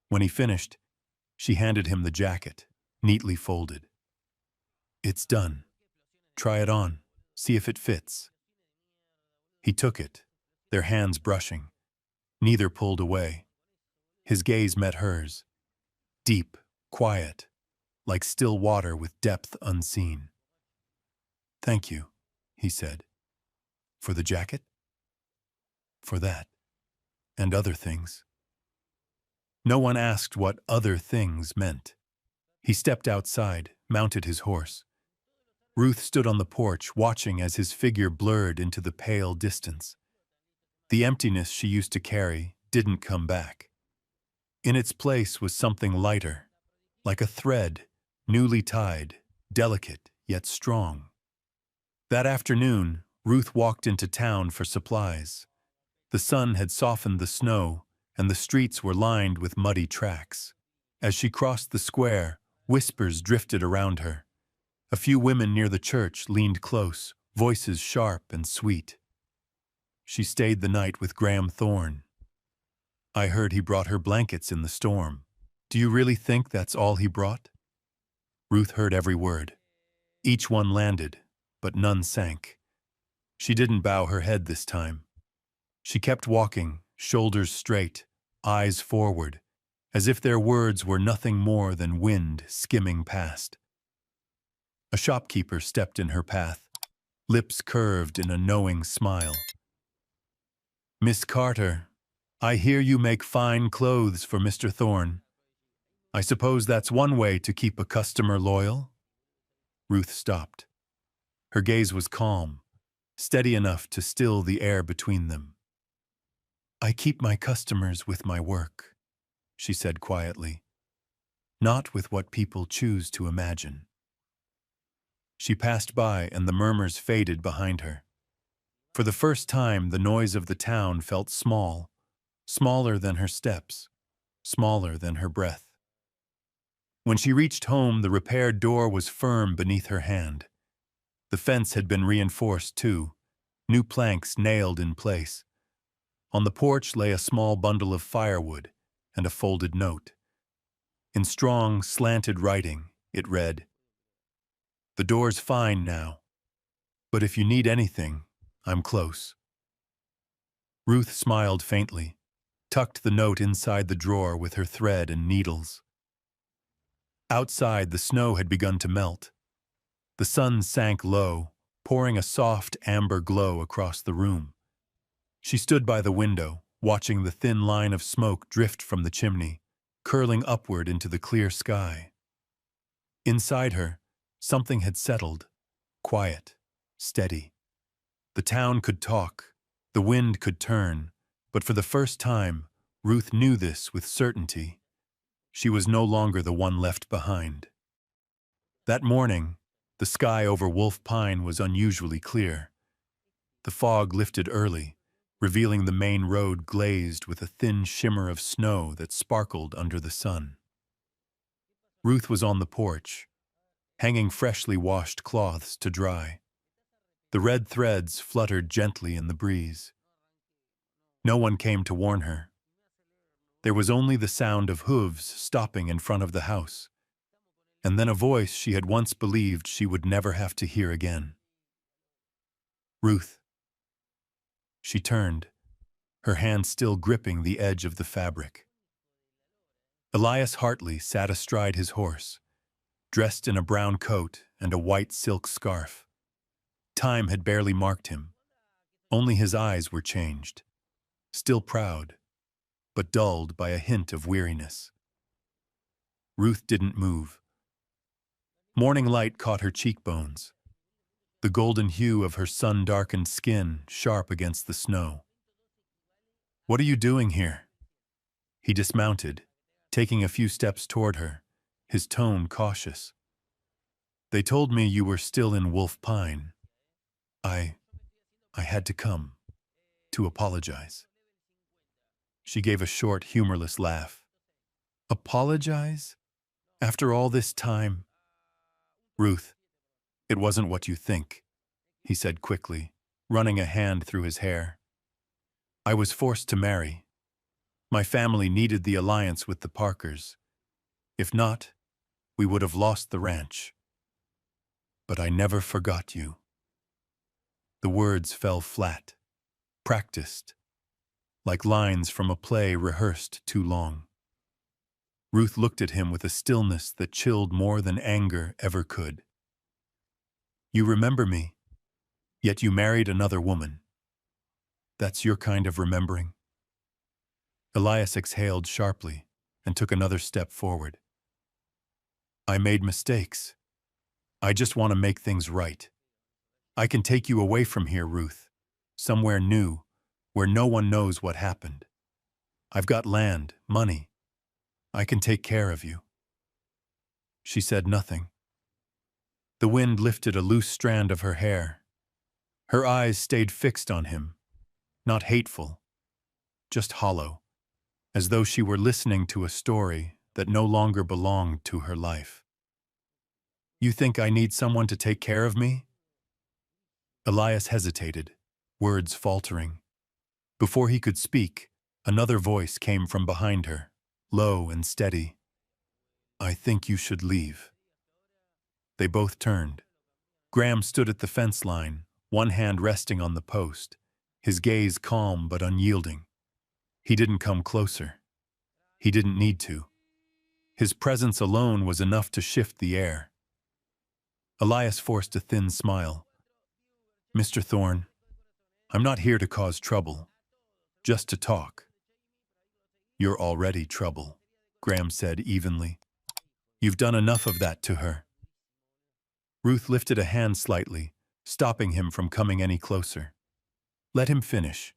When he finished, she handed him the jacket, neatly folded. "It's done. Try it on. See if it fits." He took it, their hands brushing. Neither pulled away. His gaze met hers, deep, quiet, like still water with depth unseen. "Thank you," he said. "For the jacket?" "For that, and other things." No one asked what other things meant. He stepped outside, mounted his horse. Ruth stood on the porch, watching as his figure blurred into the pale distance. The emptiness she used to carry didn't come back. In its place was something lighter, like a thread, newly tied, delicate yet strong. That afternoon, Ruth walked into town for supplies. The sun had softened the snow, and the streets were lined with muddy tracks. As she crossed the square, whispers drifted around her. A few women near the church leaned close, voices sharp and sweet. She stayed the night with Graham Thorne. "I heard he brought her blankets in the storm. Do you really think that's all he brought?" Ruth heard every word. Each one landed, but none sank. She didn't bow her head this time. She kept walking, shoulders straight, eyes forward, as if their words were nothing more than wind skimming past. A shopkeeper stepped in her path, lips curved in a knowing smile. "Miss Carter, I hear you make fine clothes for Mr. Thorne. I suppose that's one way to keep a customer loyal?" Ruth stopped. Her gaze was calm, steady enough to still the air between them. "I keep my customers with my work," she said quietly, "not with what people choose to imagine." She passed by, and the murmurs faded behind her. For the first time, the noise of the town felt small, smaller than her steps, smaller than her breath. When she reached home, the repaired door was firm beneath her hand. The fence had been reinforced, too, new planks nailed in place. On the porch lay a small bundle of firewood and a folded note. In strong, slanted writing, it read, "The door's fine now, but if you need anything, I'm close." Ruth smiled faintly, tucked the note inside the drawer with her thread and needles. Outside, the snow had begun to melt. The sun sank low, pouring a soft amber glow across the room. She stood by the window, watching the thin line of smoke drift from the chimney, curling upward into the clear sky. Inside her, something had settled, quiet, steady. The town could talk, the wind could turn, but for the first time, Ruth knew this with certainty. She was no longer the one left behind. That morning, the sky over Wolf Pine was unusually clear. The fog lifted early, revealing the main road glazed with a thin shimmer of snow that sparkled under the sun. Ruth was on the porch, hanging freshly washed cloths to dry. The red threads fluttered gently in the breeze. No one came to warn her. There was only the sound of hooves stopping in front of the house, and then a voice she had once believed she would never have to hear again. "Ruth." She turned, her hand still gripping the edge of the fabric. Elias Hartley sat astride his horse, dressed in a brown coat and a white silk scarf. Time had barely marked him. Only his eyes were changed, still proud, but dulled by a hint of weariness. Ruth didn't move. Morning light caught her cheekbones, the golden hue of her sun-darkened skin sharp against the snow. "What are you doing here?" He dismounted, taking a few steps toward her, his tone cautious. "They told me you were still in Wolf Pine. I had to come, to apologize." She gave a short, humorless laugh. "Apologize? After all this time?" "Ruth, it wasn't what you think," he said quickly, running a hand through his hair. "I was forced to marry. My family needed the alliance with the Parkers. If not, we would have lost the ranch. But I never forgot you." The words fell flat, practiced, like lines from a play rehearsed too long. Ruth looked at him with a stillness that chilled more than anger ever could. "You remember me, yet you married another woman. That's your kind of remembering?" Elias exhaled sharply and took another step forward. "I made mistakes. I just want to make things right. I can take you away from here, Ruth, somewhere new, where no one knows what happened. I've got land, money. I can take care of you." She said nothing. The wind lifted a loose strand of her hair. Her eyes stayed fixed on him, not hateful, just hollow, as though she were listening to a story that no longer belonged to her life. "You think I need someone to take care of me?" Elias hesitated, words faltering. Before he could speak, another voice came from behind her, low and steady. "I think you should leave." They both turned. Graham stood at the fence line, one hand resting on the post, his gaze calm but unyielding. He didn't come closer. He didn't need to. His presence alone was enough to shift the air. Elias forced a thin smile. "Mr. Thorne, I'm not here to cause trouble, just to talk." "You're already trouble," Graham said evenly. "You've done enough of that to her." Ruth lifted a hand slightly, stopping him from coming any closer. "Let him finish.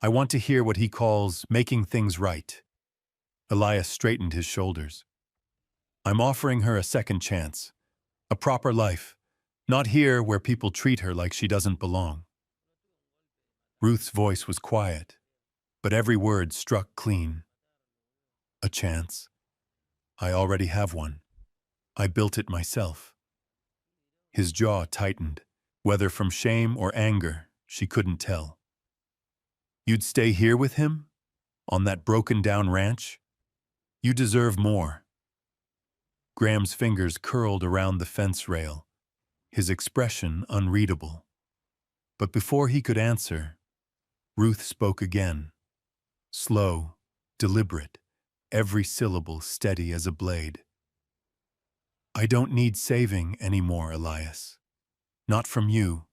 I want to hear what he calls making things right." Elias straightened his shoulders. "I'm offering her a second chance, a proper life, not here where people treat her like she doesn't belong." Ruth's voice was quiet, but every word struck clean. "A chance? I already have one. I built it myself." His jaw tightened, whether from shame or anger, she couldn't tell. "You'd stay here with him? On that broken-down ranch? You deserve more. Graham's fingers curled around the fence rail, his expression unreadable. But before he could answer, Ruth spoke again, slow, deliberate, every syllable steady as a blade. "I don't need saving anymore, Elias. Not from you.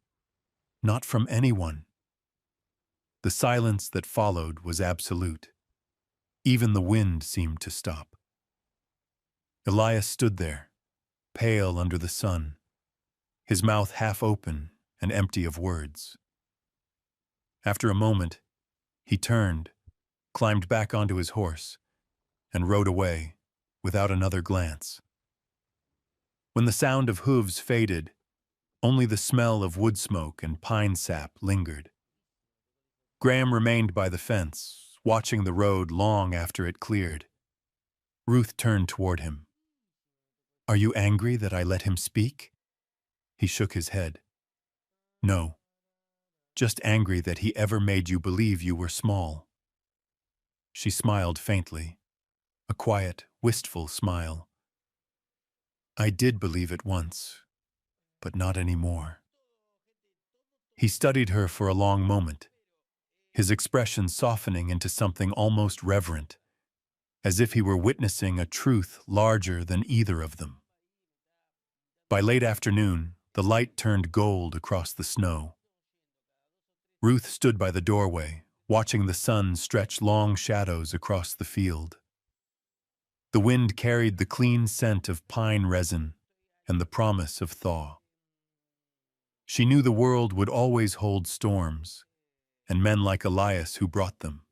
Not from anyone." The silence that followed was absolute. Even the wind seemed to stop. Elias stood there, pale under the sun, his mouth half open and empty of words. After a moment, he turned, climbed back onto his horse, and rode away without another glance. When the sound of hooves faded, only the smell of wood smoke and pine sap lingered. Graham remained by the fence, watching the road long after it cleared. Ruth turned toward him. "Are you angry that I let him speak?" He shook his head. "No. Just angry that he ever made you believe you were small." She smiled faintly, a quiet, wistful smile. "I did believe it once, but not anymore." He studied her for a long moment, his expression softening into something almost reverent, as if he were witnessing a truth larger than either of them. By late afternoon, the light turned gold across the snow. Ruth stood by the doorway, watching the sun stretch long shadows across the field. The wind carried the clean scent of pine resin and the promise of thaw. She knew the world would always hold storms, and men like Elias who brought them.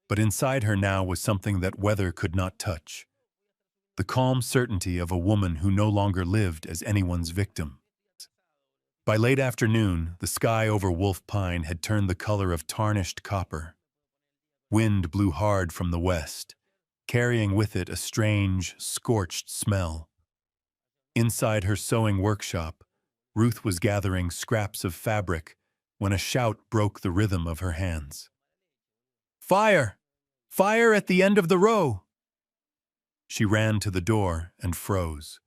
But inside her now was something that weather could not touch, the calm certainty of a woman who no longer lived as anyone's victim. By late afternoon, the sky over Wolf Pine had turned the color of tarnished copper. Wind blew hard from the west, carrying with it a strange, scorched smell. Inside her sewing workshop, Ruth was gathering scraps of fabric when a shout broke the rhythm of her hands. "Fire! Fire at the end of the row!" She ran to the door and froze.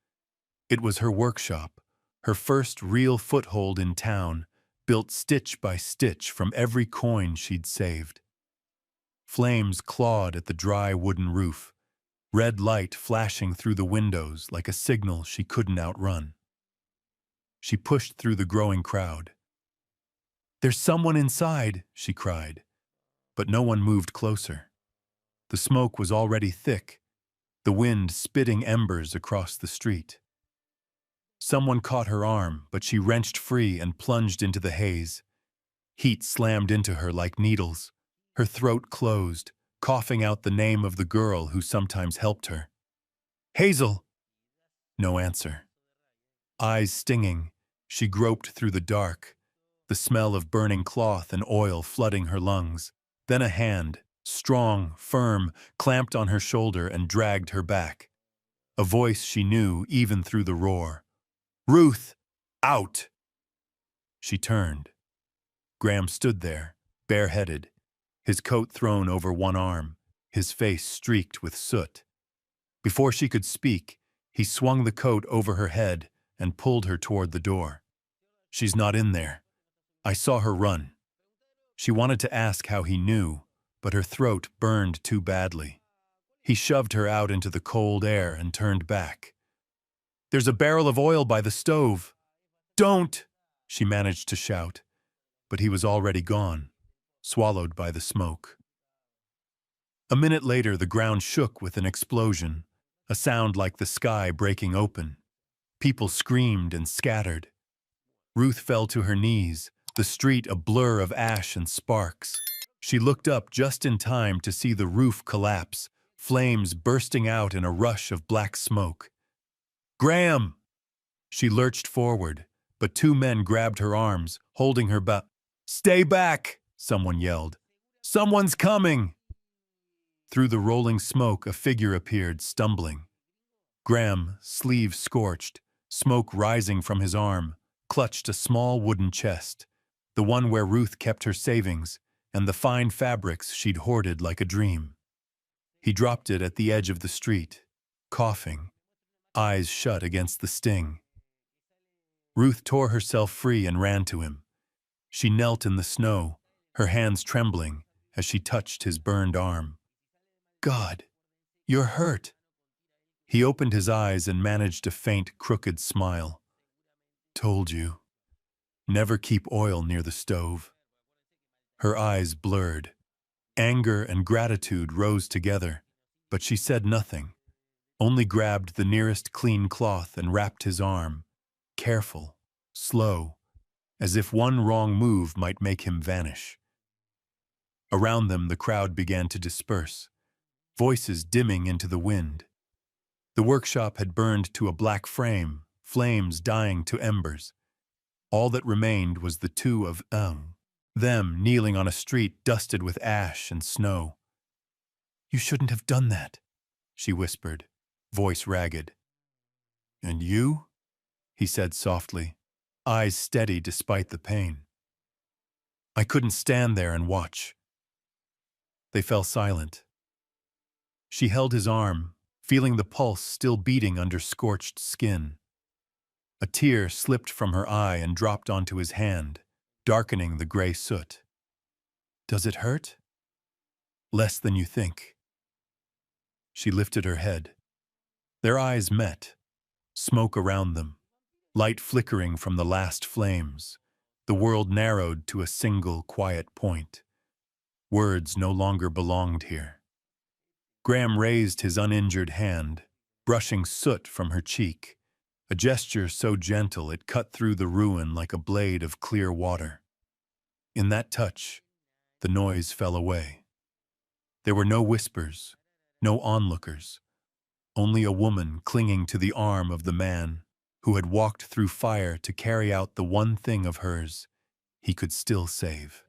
It was her workshop, her first real foothold in town, built stitch by stitch from every coin she'd saved. Flames clawed at the dry wooden roof, red light flashing through the windows like a signal she couldn't outrun. She pushed through the growing crowd. "There's someone inside," she cried, but no one moved closer. The smoke was already thick, the wind spitting embers across the street. Someone caught her arm, but she wrenched free and plunged into the haze. Heat slammed into her like needles. Her throat closed, coughing out the name of the girl who sometimes helped her. "Hazel!" No answer. Eyes stinging, she groped through the dark, the smell of burning cloth and oil flooding her lungs. Then a hand, strong, firm, clamped on her shoulder and dragged her back. A voice she knew even through the roar. "Ruth! Out!" She turned. Graham stood there, bareheaded, his coat thrown over one arm, his face streaked with soot. Before she could speak, he swung the coat over her head and pulled her toward the door. "She's not in there. I saw her run." She wanted to ask how he knew, but her throat burned too badly. He shoved her out into the cold air and turned back. "There's a barrel of oil by the stove." "Don't!" she managed to shout, but he was already gone, swallowed by the smoke. A minute later, the ground shook with an explosion, a sound like the sky breaking open. People screamed and scattered. Ruth fell to her knees, the street a blur of ash and sparks. She looked up just in time to see the roof collapse, flames bursting out in a rush of black smoke. "Graham!" She lurched forward, but two men grabbed her arms, holding her back. "Stay back!" someone yelled. "Someone's coming!" Through the rolling smoke, a figure appeared, stumbling. Graham, sleeve scorched, smoke rising from his arm, clutched a small wooden chest, the one where Ruth kept her savings and the fine fabrics she'd hoarded like a dream. He dropped it at the edge of the street, coughing, eyes shut against the sting. Ruth tore herself free and ran to him. She knelt in the snow, her hands trembling as she touched his burned arm. God, you're hurt. He opened his eyes and managed a faint, crooked smile. Told you. Never keep oil near the stove. Her eyes blurred. Anger and gratitude rose together, but she said nothing, only grabbed the nearest clean cloth and wrapped his arm, careful, slow, as if one wrong move might make him vanish. Around them the crowd began to disperse, voices dimming into the wind. The workshop had burned to a black frame, flames dying to embers. All that remained was the two of them kneeling on a street dusted with ash and snow. You shouldn't have done that, she whispered, voice ragged. And you? He said softly, eyes steady despite the pain. I couldn't stand there and watch. They fell silent. She held his arm, feeling the pulse still beating under scorched skin. A tear slipped from her eye and dropped onto his hand, darkening the gray soot. Does it hurt? Less than you think. She lifted her head. Their eyes met, smoke around them, light flickering from the last flames. The world narrowed to a single quiet point. Words no longer belonged here. Graham raised his uninjured hand, brushing soot from her cheek, a gesture so gentle it cut through the ruin like a blade of clear water. In that touch, the noise fell away. There were no whispers, no onlookers, only a woman clinging to the arm of the man who had walked through fire to carry out the one thing of hers he could still save.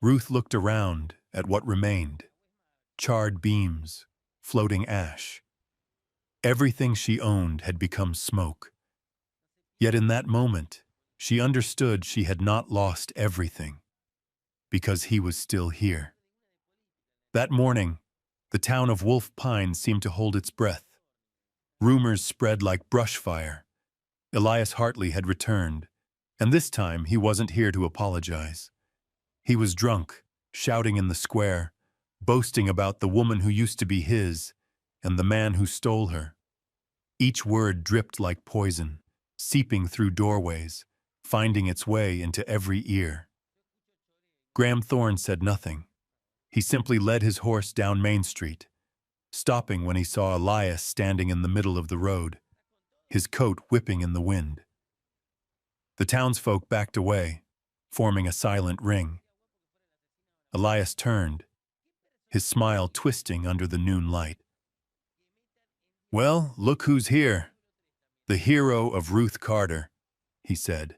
Ruth looked around at what remained, charred beams, floating ash. Everything she owned had become smoke. Yet in that moment, she understood she had not lost everything, because he was still here. That morning, the town of Wolf Pine seemed to hold its breath. Rumors spread like brush fire. Elias Hartley had returned, and this time he wasn't here to apologize. He was drunk, shouting in the square, boasting about the woman who used to be his and the man who stole her. Each word dripped like poison, seeping through doorways, finding its way into every ear. Graham Thorne said nothing. He simply led his horse down Main Street, stopping when he saw Elias standing in the middle of the road, his coat whipping in the wind. The townsfolk backed away, forming a silent ring. Elias turned, his smile twisting under the noon light. Well, look who's here. The hero of Ruth Carter, he said,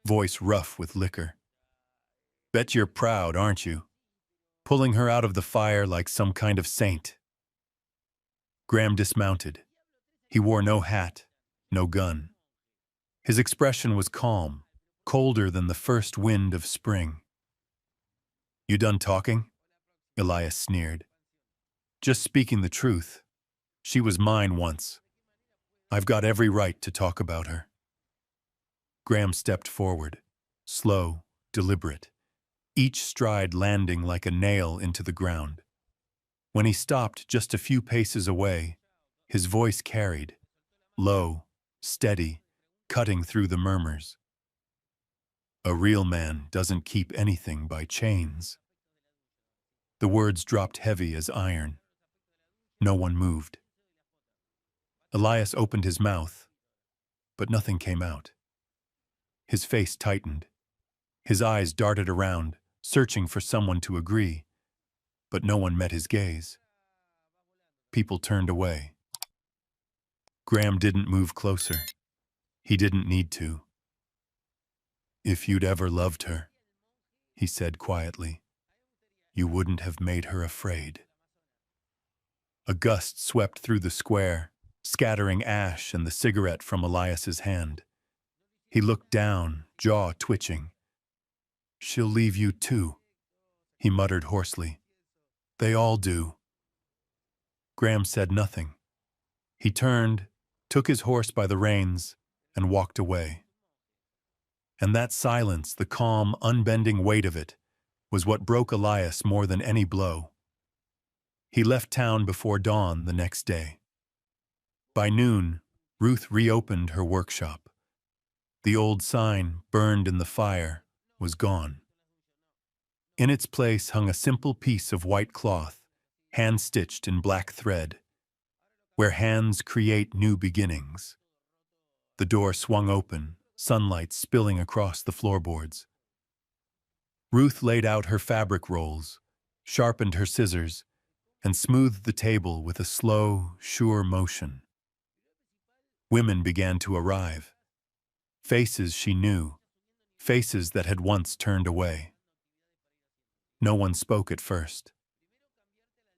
voice rough with liquor. Bet you're proud, aren't you? Pulling her out of the fire like some kind of saint. Graham dismounted. He wore no hat, no gun. His expression was calm, colder than the first wind of spring. You done talking? Elias sneered. Just speaking the truth. She was mine once. I've got every right to talk about her. Graham stepped forward, slow, deliberate, each stride landing like a nail into the ground. When he stopped just a few paces away, his voice carried, low, steady, cutting through the murmurs. A real man doesn't keep anything by chains. The words dropped heavy as iron. No one moved. Elias opened his mouth, but nothing came out. His face tightened. His eyes darted around, searching for someone to agree, but no one met his gaze. People turned away. Graham didn't move closer. He didn't need to. If you'd ever loved her, he said quietly, you wouldn't have made her afraid. A gust swept through the square, scattering ash and the cigarette from Elias's hand. He looked down, jaw twitching. She'll leave you too, he muttered hoarsely. They all do. Graham said nothing. He turned took his horse by the reins, and walked away. And that silence, the calm, unbending weight of it, was what broke Elias more than any blow. He left town before dawn the next day. By noon, Ruth reopened her workshop. The old sign, burned in the fire, was gone. In its place hung a simple piece of white cloth, hand-stitched in black thread, where hands create new beginnings. The door swung open, sunlight spilling across the floorboards. Ruth laid out her fabric rolls, sharpened her scissors, and smoothed the table with a slow, sure motion. Women began to arrive. Faces she knew, faces that had once turned away. No one spoke at first.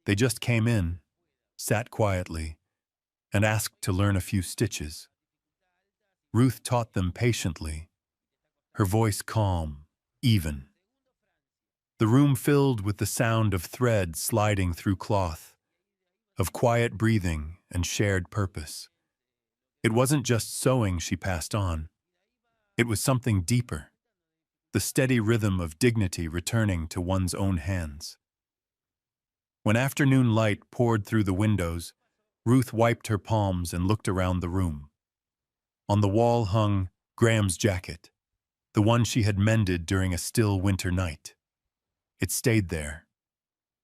They just came in, sat quietly, and asked to learn a few stitches. Ruth taught them patiently, her voice calm, even. The room filled with the sound of thread sliding through cloth, of quiet breathing and shared purpose. It wasn't just sewing she passed on. It was something deeper, the steady rhythm of dignity returning to one's own hands. When afternoon light poured through the windows, Ruth wiped her palms and looked around the room. On the wall hung Graham's jacket, the one she had mended during a still winter night. It stayed there,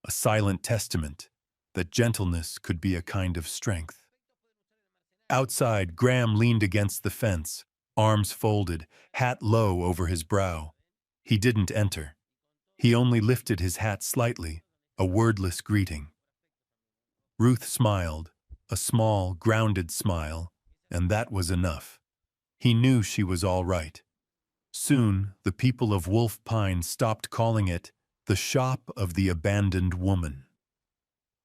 a silent testament that gentleness could be a kind of strength. Outside, Graham leaned against the fence, arms folded, hat low over his brow. He didn't enter. He only lifted his hat slightly, a wordless greeting. Ruth smiled, a small, grounded smile, and that was enough. He knew she was all right. Soon, the people of Wolf Pine stopped calling it the shop of the abandoned woman.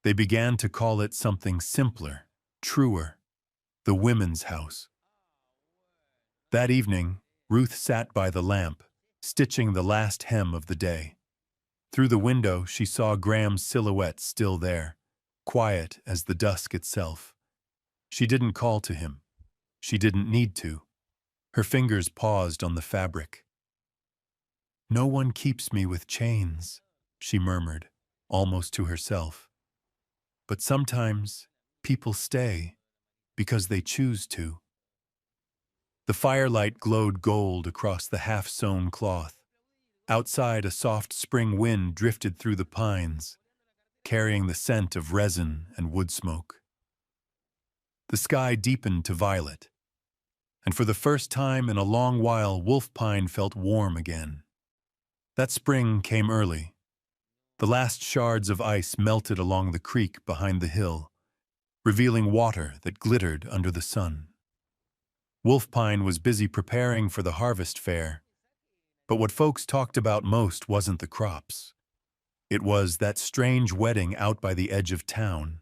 They began to call it something simpler, truer, the women's house. That evening, Ruth sat by the lamp, stitching the last hem of the day. Through the window, she saw Graham's silhouette still there, quiet as the dusk itself. She didn't call to him. She didn't need to. Her fingers paused on the fabric. "No one keeps me with chains," she murmured, almost to herself. "But sometimes people stay because they choose to." The firelight glowed gold across the half-sewn cloth. Outside, a soft spring wind drifted through the pines, carrying the scent of resin and wood smoke. The sky deepened to violet, and for the first time in a long while, Wolf Pine felt warm again. That spring came early. The last shards of ice melted along the creek behind the hill, revealing water that glittered under the sun. Wolf Pine was busy preparing for the harvest fair, but what folks talked about most wasn't the crops. It was that strange wedding out by the edge of town.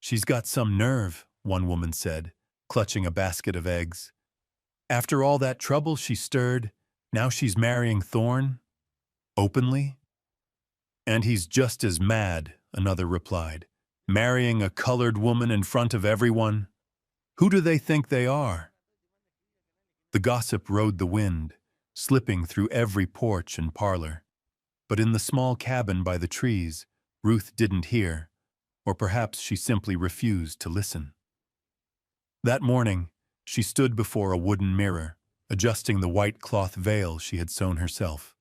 "She's got some nerve," one woman said, clutching a basket of eggs. "After all that trouble she stirred, now she's marrying Thorne? Openly?" "And he's just as mad," another replied. "Marrying a colored woman in front of everyone? Who do they think they are?" The gossip rode the wind, slipping through every porch and parlor. But in the small cabin by the trees, Ruth didn't hear, or perhaps she simply refused to listen. That morning, she stood before a wooden mirror, adjusting the white cloth veil she had sewn herself.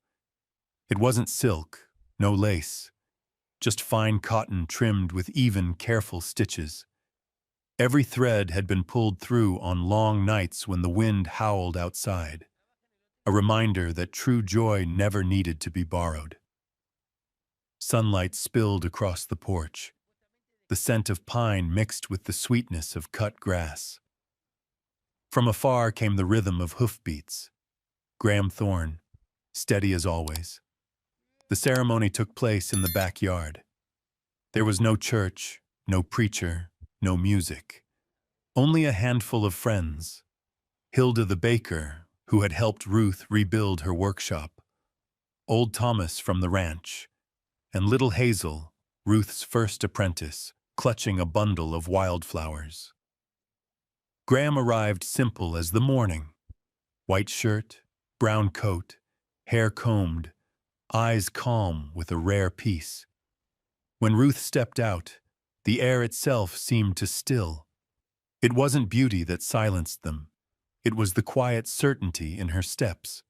It wasn't silk, no lace, just fine cotton trimmed with even, careful stitches. Every thread had been pulled through on long nights when the wind howled outside, a reminder that true joy never needed to be borrowed. Sunlight spilled across the porch, the scent of pine mixed with the sweetness of cut grass. From afar came the rhythm of hoofbeats. Graham Thorne, steady as always. The ceremony took place in the backyard. There was no church, no preacher, no music. Only a handful of friends. Hilda the baker, who had helped Ruth rebuild her workshop. Old Thomas from the ranch. And little Hazel, Ruth's first apprentice, clutching a bundle of wildflowers. Graham arrived simple as the morning. White shirt, brown coat, hair combed, eyes calm with a rare peace. When Ruth stepped out, the air itself seemed to still. It wasn't beauty that silenced them. It was the quiet certainty in her steps,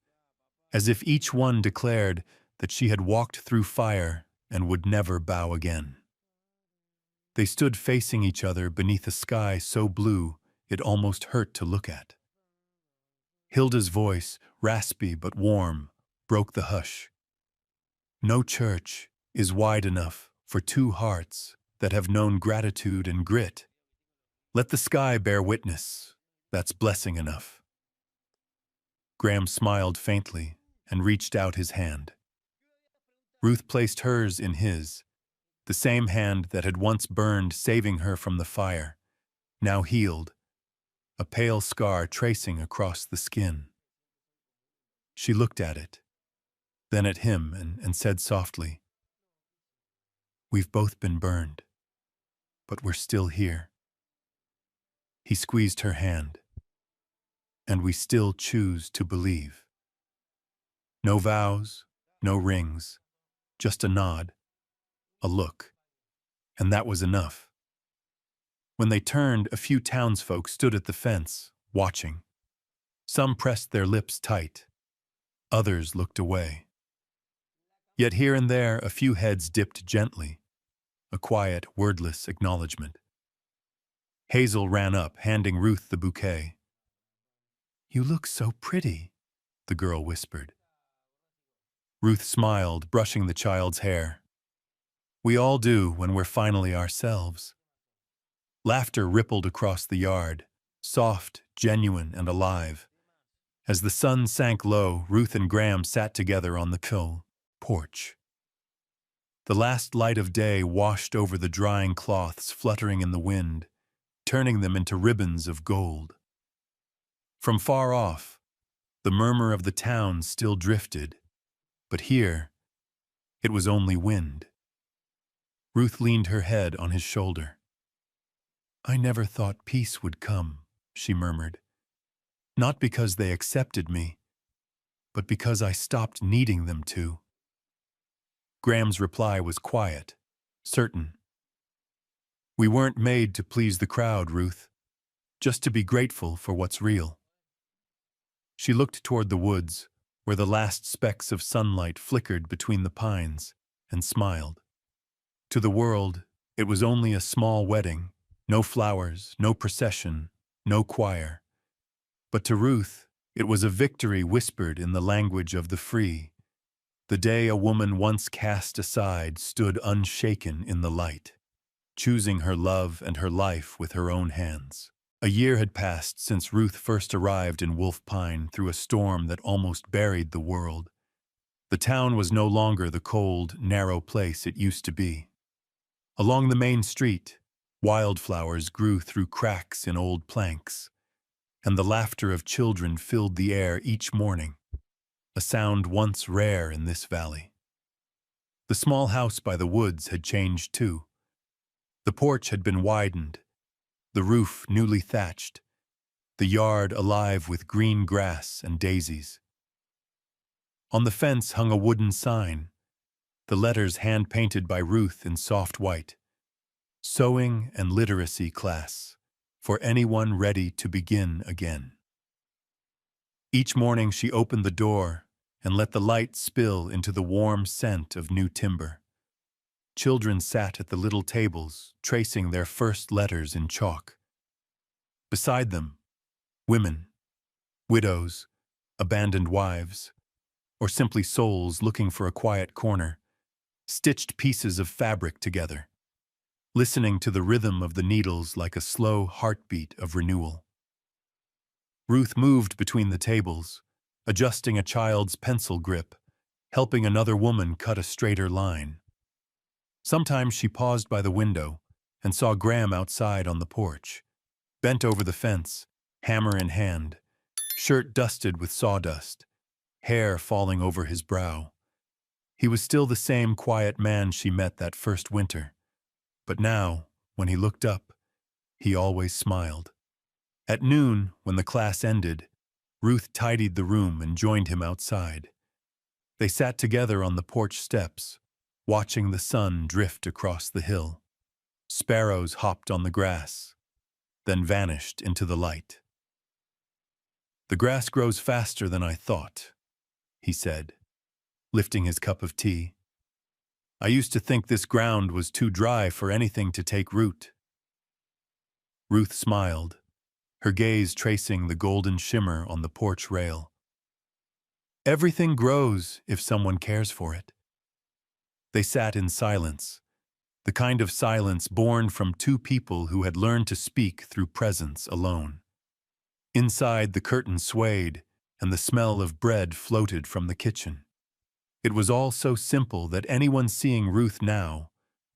as if each one declared that she had walked through fire and would never bow again. They stood facing each other beneath a sky so blue it almost hurt to look at. Hilda's voice, raspy but warm, broke the hush. No church is wide enough for two hearts that have known gratitude and grit. Let the sky bear witness. That's blessing enough. Graham smiled faintly and reached out his hand. Ruth placed hers in his, the same hand that had once burned, saving her from the fire, now healed, a pale scar tracing across the skin. She looked at it, then at him, and said softly, "We've both been burned, but we're still here." He squeezed her hand. "And we still choose to believe." No vows, no rings, just a nod, a look, and that was enough. When they turned, a few townsfolk stood at the fence, watching. Some pressed their lips tight, others looked away. Yet here and there a few heads dipped gently, a quiet, wordless acknowledgement. Hazel ran up, handing Ruth the bouquet. "You look so pretty," the girl whispered. Ruth smiled, brushing the child's hair. "We all do when we're finally ourselves." Laughter rippled across the yard, soft, genuine, and alive. As the sun sank low, Ruth and Graham sat together on the porch. The last light of day washed over the drying cloths fluttering in the wind, turning them into ribbons of gold. From far off, the murmur of the town still drifted, but here, it was only wind. Ruth leaned her head on his shoulder. "I never thought peace would come," she murmured. "Not because they accepted me, but because I stopped needing them to." Graham's reply was quiet, certain. "We weren't made to please the crowd, Ruth, just to be grateful for what's real." She looked toward the woods, where the last specks of sunlight flickered between the pines, and smiled. To the world, it was only a small wedding, no flowers, no procession, no choir. But to Ruth, it was a victory whispered in the language of the free. The day a woman once cast aside stood unshaken in the light, choosing her love and her life with her own hands. A year had passed since Ruth first arrived in Wolf Pine through a storm that almost buried the world. The town was no longer the cold, narrow place it used to be. Along the main street, wildflowers grew through cracks in old planks, and the laughter of children filled the air each morning, a sound once rare in this valley. The small house by the woods had changed too. The porch had been widened, the roof newly thatched, the yard alive with green grass and daisies. On the fence hung a wooden sign, the letters hand-painted by Ruth in soft white. "Sewing and Literacy Class, for anyone ready to begin again." Each morning she opened the door and let the light spill into the warm scent of new timber. Children sat at the little tables, tracing their first letters in chalk. Beside them, women, widows, abandoned wives, or simply souls looking for a quiet corner, stitched pieces of fabric together, listening to the rhythm of the needles like a slow heartbeat of renewal. Ruth moved between the tables, adjusting a child's pencil grip, helping another woman cut a straighter line. Sometimes she paused by the window and saw Graham outside on the porch, bent over the fence, hammer in hand, shirt dusted with sawdust, hair falling over his brow. He was still the same quiet man she met that first winter. But now, when he looked up, he always smiled. At noon, when the class ended, Ruth tidied the room and joined him outside. They sat together on the porch steps, watching the sun drift across the hill. Sparrows hopped on the grass, then vanished into the light. "The grass grows faster than I thought," he said, lifting his cup of tea. "I used to think this ground was too dry for anything to take root." Ruth smiled, her gaze tracing the golden shimmer on the porch rail. "Everything grows if someone cares for it." They sat in silence, the kind of silence born from two people who had learned to speak through presence alone. Inside, the curtain swayed, and the smell of bread floated from the kitchen. It was all so simple that anyone seeing Ruth now,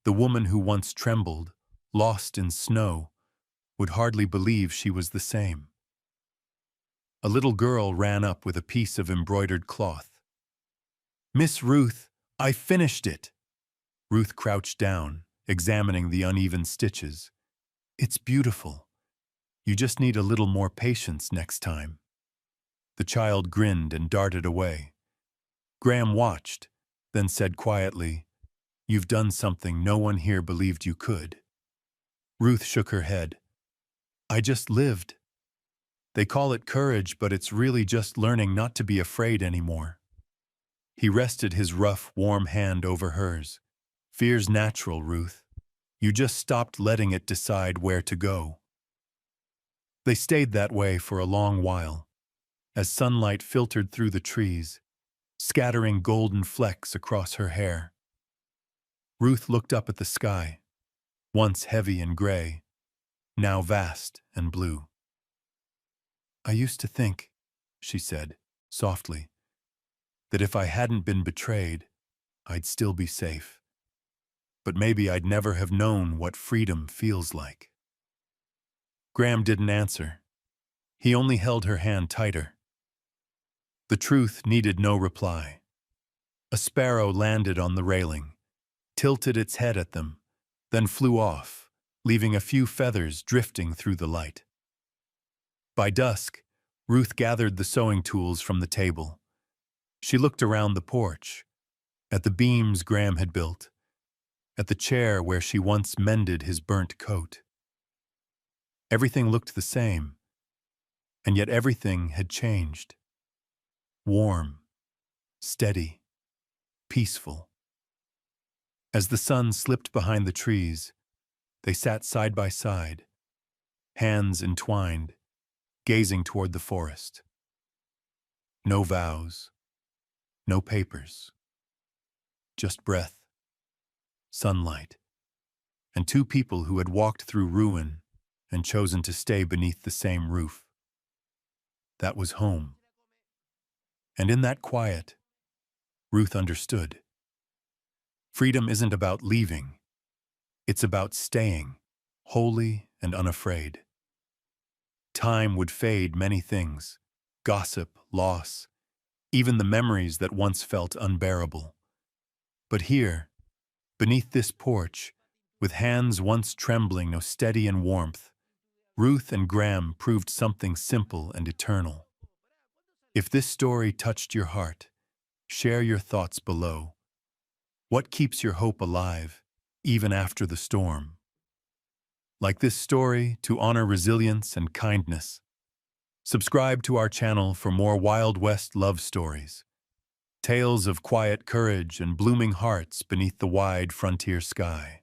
the woman who once trembled, lost in snow, would hardly believe she was the same. A little girl ran up with a piece of embroidered cloth. "Miss Ruth, I finished it!" Ruth crouched down, examining the uneven stitches. "It's beautiful. You just need a little more patience next time." The child grinned and darted away. Graham watched, then said quietly, "You've done something no one here believed you could." Ruth shook her head. "I just lived. They call it courage, but it's really just learning not to be afraid anymore." He rested his rough, warm hand over hers. "Fear's natural, Ruth. You just stopped letting it decide where to go." They stayed that way for a long while, as sunlight filtered through the trees, scattering golden flecks across her hair. Ruth looked up at the sky, once heavy and gray, now vast and blue. "I used to think," she said, softly, "that if I hadn't been betrayed, I'd still be safe. But maybe I'd never have known what freedom feels like." Graham didn't answer. He only held her hand tighter. The truth needed no reply. A sparrow landed on the railing, tilted its head at them, then flew off, leaving a few feathers drifting through the light. By dusk, Ruth gathered the sewing tools from the table. She looked around the porch, at the beams Graham had built, at the chair where she once mended his burnt coat. Everything looked the same, and yet everything had changed. Warm, steady, peaceful. As the sun slipped behind the trees, they sat side by side, hands entwined, gazing toward the forest. No vows, no papers, just breath, sunlight, and two people who had walked through ruin and chosen to stay beneath the same roof. That was home. And in that quiet, Ruth understood. Freedom isn't about leaving. It's about staying, holy and unafraid. Time would fade many things, gossip, loss, even the memories that once felt unbearable. But here, beneath this porch, with hands once trembling now steady in warmth, Ruth and Graham proved something simple and eternal. If this story touched your heart, share your thoughts below. What keeps your hope alive, even after the storm? Like this story, to honor resilience and kindness. Subscribe to our channel for more Wild West love stories. Tales of quiet courage and blooming hearts beneath the wide frontier sky.